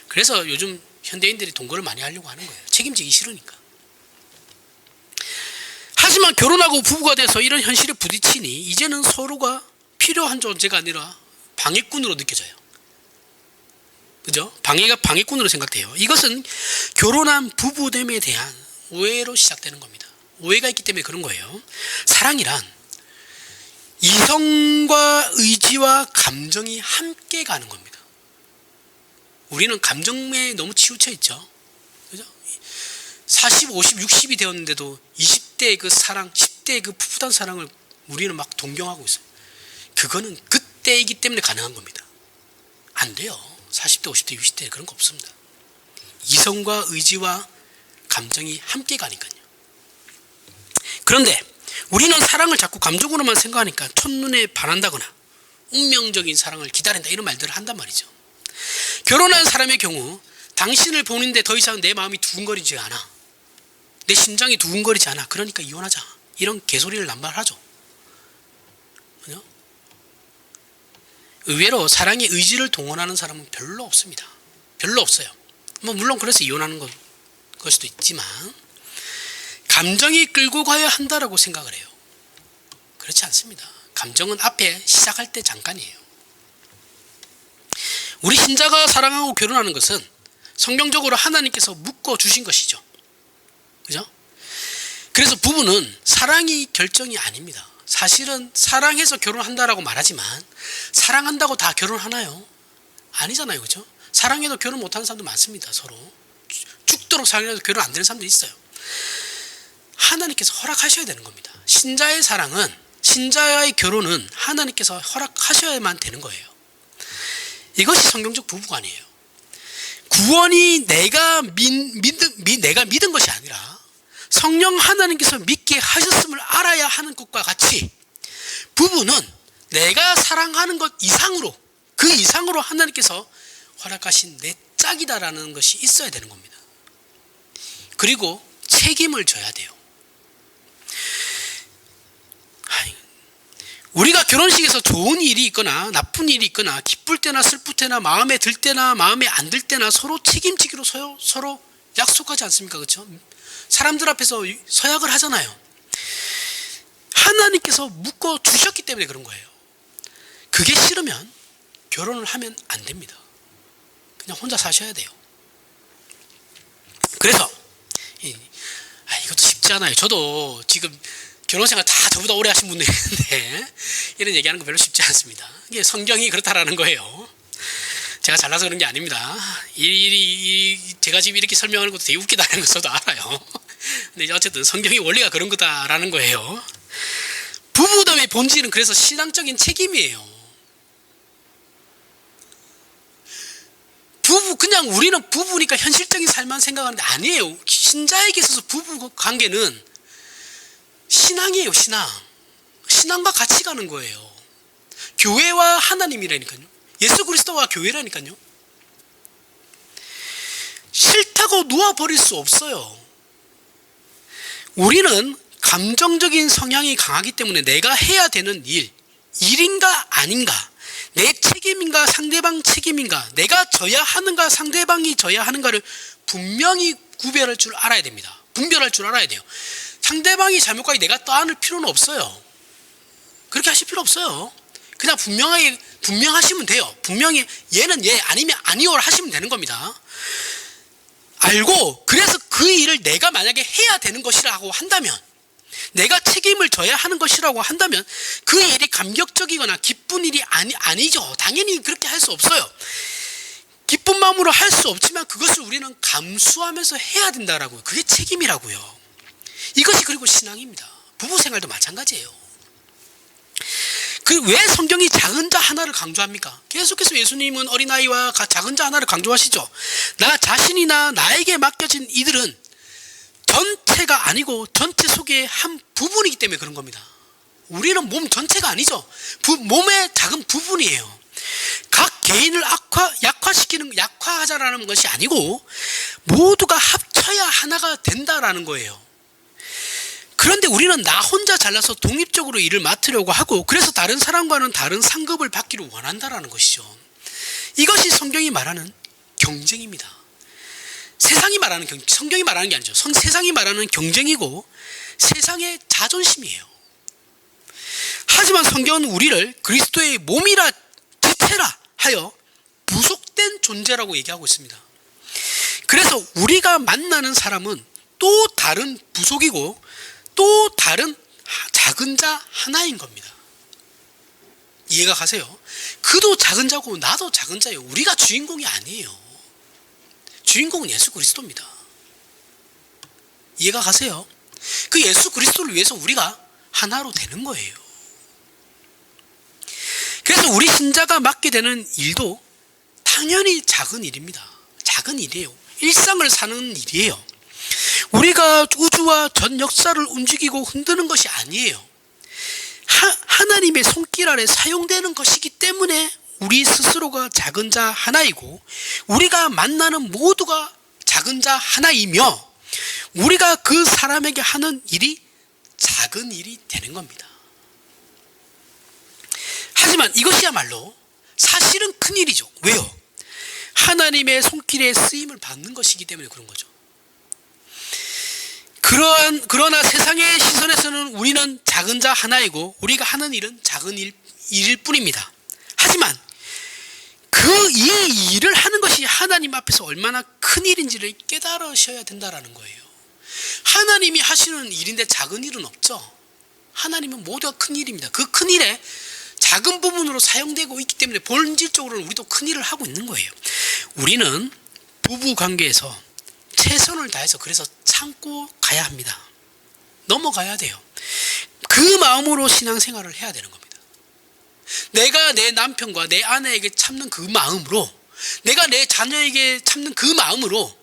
그래서 요즘 현대인들이 동거를 많이 하려고 하는 거예요. 책임지기 싫으니까. 하지만 결혼하고 부부가 돼서 이런 현실에 부딪히니 이제는 서로가 필요한 존재가 아니라 방해꾼으로 느껴져요. 그죠? 방해꾼으로 생각돼요. 이것은 결혼한 부부됨에 대한 오해로 시작되는 겁니다. 오해가 있기 때문에 그런 거예요. 사랑이란 이성과 의지와 감정이 함께 가는 겁니다. 우리는 감정에 너무 치우쳐 있죠. 그죠? 40, 50, 60이 되었는데도 20대의 그 사랑, 10대의 그 풋풋한 사랑을 우리는 막 동경하고 있어요. 그거는 그때이기 때문에 가능한 겁니다. 안 돼요. 40대, 50대, 60대 그런 거 없습니다. 이성과 의지와 감정이 함께 가니까요. 그런데 우리는 사랑을 자꾸 감정으로만 생각하니까 첫눈에 반한다거나 운명적인 사랑을 기다린다 이런 말들을 한단 말이죠. 결혼한 사람의 경우 당신을 보는데 더 이상 내 마음이 두근거리지 않아. 내 심장이 두근거리지 않아. 그러니까 이혼하자. 이런 개소리를 남발하죠. 그죠? 의외로 사랑의 의지를 동원하는 사람은 별로 없습니다. 별로 없어요. 물론 그래서 이혼하는 걸 수도 있지만 감정이 끌고 가야 한다라고 생각을 해요. 그렇지 않습니다. 감정은 앞에 시작할 때 잠깐이에요. 우리 신자가 사랑하고 결혼하는 것은 성경적으로 하나님께서 묶어주신 것이죠. 그죠? 그래서 부부는 사랑이 결정이 아닙니다. 사실은 사랑해서 결혼한다라고 말하지만 사랑한다고 다 결혼하나요? 아니잖아요. 그죠? 사랑해도 결혼 못하는 사람도 많습니다. 서로 죽도록 사랑해도 결혼 안 되는 사람도 있어요. 하나님께서 허락하셔야 되는 겁니다. 신자의 사랑은, 신자의 결혼은 하나님께서 허락하셔야만 되는 거예요. 이것이 성경적 부부관이에요. 구원이 내가 믿은 것이 아니라 성령 하나님께서 믿게 하셨음을 알아야 하는 것과 같이 부부는 내가 사랑하는 것 이상으로, 그 이상으로 하나님께서 허락하신 내 짝이다라는 것이 있어야 되는 겁니다. 그리고 책임을 져야 돼요. 우리가 결혼식에서 좋은 일이 있거나 나쁜 일이 있거나 기쁠 때나 슬플 때나 마음에 들 때나 마음에 안 들 때나 서로 책임지기로 서로 약속하지 않습니까? 그렇죠? 사람들 앞에서 서약을 하잖아요. 하나님께서 묶어주셨기 때문에 그런 거예요. 그게 싫으면 결혼을 하면 안 됩니다. 그냥 혼자 사셔야 돼요. 그래서 이것도 쉽지 않아요. 저도 지금 결혼생활 다 저보다 오래 하신 분들이 있는데 이런 얘기하는 거 별로 쉽지 않습니다. 이게 성경이 그렇다라는 거예요. 제가 잘나서 그런 게 아닙니다. 제가 지금 이렇게 설명하는 것도 되게 웃기다는 거 저도 알아요. 근데 어쨌든 성경의 원리가 그런 거다라는 거예요. 부부됨의 본질은 그래서 신앙적인 책임이에요. 그냥 우리는 부부니까 현실적인 삶만 생각하는데 아니에요. 신자에게 있어서 부부 관계는 신앙이에요. 신앙과 같이 가는 거예요. 교회와 하나님이라니까요. 예수 그리스도와 교회라니까요. 싫다고 놓아버릴 수 없어요. 우리는 감정적인 성향이 강하기 때문에 내가 해야 되는 일인가 아닌가, 내 책임인가 상대방 책임인가, 내가 져야 하는가 상대방이 져야 하는가를 분명히 구별할 줄 알아야 됩니다. 분별할 줄 알아야 돼요. 상대방이 잘못까지 내가 떠안을 필요는 없어요. 그렇게 하실 필요 없어요. 그냥 분명하시면 돼요. 분명히 얘는 얘 아니면 아니오를 하시면 되는 겁니다. 알고 그래서 그 일을 내가 만약에 해야 되는 것이라고 한다면, 내가 책임을 져야 하는 것이라고 한다면 그 일이 감격적이거나 기쁜 일이 아니죠. 당연히 그렇게 할 수 없어요. 기쁜 마음으로 할 수 없지만 그것을 우리는 감수하면서 해야 된다라고요. 그게 책임이라고요. 이것이 그리고 신앙입니다. 부부 생활도 마찬가지예요. 왜 성경이 작은 자 하나를 강조합니까? 계속해서 예수님은 어린아이와 작은 자 하나를 강조하시죠. 나 자신이나 나에게 맡겨진 이들은 전체가 아니고 전체 속의 한 부분이기 때문에 그런 겁니다. 우리는 몸 전체가 아니죠. 몸의 작은 부분이에요. 각 개인을 약화하자라는 것이 아니고 모두가 합쳐야 하나가 된다라는 거예요. 그런데 우리는 나 혼자 잘나서 독립적으로 일을 맡으려고 하고 그래서 다른 사람과는 다른 상급을 받기를 원한다라는 것이죠. 이것이 성경이 말하는 경쟁입니다. 성경이 말하는 게 아니죠. 세상이 말하는 경쟁이고 세상의 자존심이에요. 하지만 성경은 우리를 그리스도의 몸이라 지체라 하여 부속된 존재라고 얘기하고 있습니다. 그래서 우리가 만나는 사람은 또 다른 부속이고 또 다른 작은 자 하나인 겁니다. 이해가 가세요? 그도 작은 자고 나도 작은 자예요. 우리가 주인공이 아니에요. 주인공은 예수 그리스도입니다. 이해가 가세요? 그 예수 그리스도를 위해서 우리가 하나로 되는 거예요. 그래서 우리 신자가 맡게 되는 일도 당연히 작은 일입니다. 작은 일이에요. 일상을 사는 일이에요. 우리가 우주와 전 역사를 움직이고 흔드는 것이 아니에요. 하나님의 손길 아래 사용되는 것이기 때문에 우리 스스로가 작은 자 하나이고 우리가 만나는 모두가 작은 자 하나이며 우리가 그 사람에게 하는 일이 작은 일이 되는 겁니다. 하지만 이것이야말로 사실은 큰 일이죠. 왜요? 하나님의 손길에 쓰임을 받는 것이기 때문에 그런 거죠. 그러나 세상의 시선에서는 우리는 작은 자 하나이고 우리가 하는 일은 작은 일일 뿐입니다. 하지만 이 일을 하는 것이 하나님 앞에서 얼마나 큰 일인지를 깨달으셔야 된다라는 거예요. 하나님이 하시는 일인데 작은 일은 없죠. 하나님은 모두가 큰 일입니다. 그 큰 일에 작은 부분으로 사용되고 있기 때문에 본질적으로는 우리도 큰 일을 하고 있는 거예요. 우리는 부부 관계에서 최선을 다해서 그래서 참고 가야 합니다. 넘어가야 돼요. 그 마음으로 신앙생활을 해야 되는 겁니다. 내가 내 남편과 내 아내에게 참는 그 마음으로, 내가 내 자녀에게 참는 그 마음으로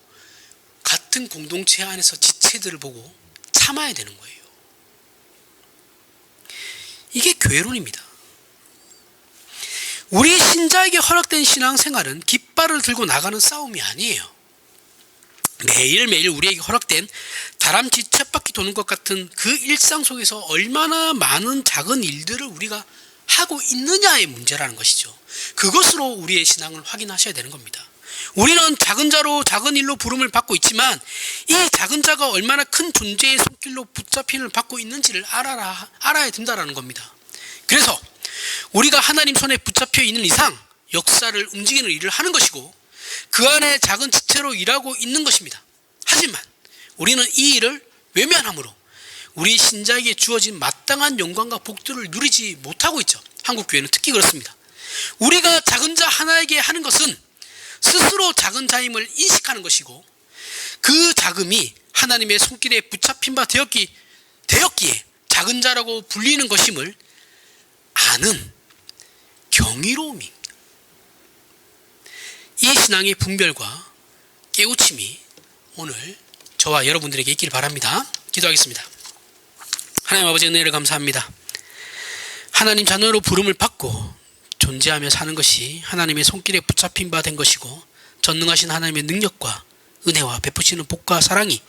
같은 공동체 안에서 지체들을 보고 참아야 되는 거예요. 이게 교회론입니다. 우리 신자에게 허락된 신앙생활은 깃발을 들고 나가는 싸움이 아니에요. 매일매일 우리에게 허락된 다람쥐 쳇바퀴 도는 것 같은 그 일상 속에서 얼마나 많은 작은 일들을 우리가 하고 있느냐의 문제라는 것이죠. 그것으로 우리의 신앙을 확인하셔야 되는 겁니다. 우리는 작은 자로 작은 일로 부름을 받고 있지만 이 작은 자가 얼마나 큰 존재의 손길로 붙잡힘을 받고 있는지를 알아야 된다는 겁니다. 그래서 우리가 하나님 손에 붙잡혀 있는 이상 역사를 움직이는 일을 하는 것이고 그 안에 작은 지체로 일하고 있는 것입니다. 하지만 우리는 이 일을 외면함으로 우리 신자에게 주어진 마땅한 영광과 복들을 누리지 못하고 있죠. 한국교회는 특히 그렇습니다. 우리가 작은 자 하나에게 하는 것은 스스로 작은 자임을 인식하는 것이고 그 작음이 하나님의 손길에 붙잡힌 바 되었기에 작은 자라고 불리는 것임을 아는 경이로움입니다. 이 신앙의 분별과 깨우침이 오늘 저와 여러분들에게 있기를 바랍니다. 기도하겠습니다. 하나님 아버지 은혜를 감사합니다. 하나님 자녀로 부름을 받고 존재하며 사는 것이 하나님의 손길에 붙잡힌 바 된 것이고 전능하신 하나님의 능력과 은혜와 베푸시는 복과 사랑이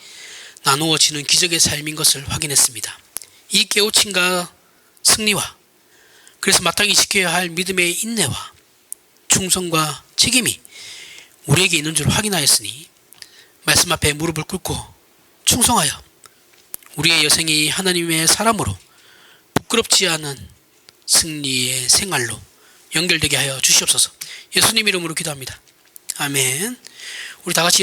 나누어지는 기적의 삶인 것을 확인했습니다. 이 깨우침과 승리와 그래서 마땅히 지켜야 할 믿음의 인내와 충성과 책임이 우리에게 있는 줄 확인하였으니 말씀 앞에 무릎을 꿇고 충성하여 우리의 여생이 하나님의 사람으로 부끄럽지 않은 승리의 생활로 연결되게 하여 주시옵소서. 예수님 이름으로 기도합니다. 아멘. 우리 다 같이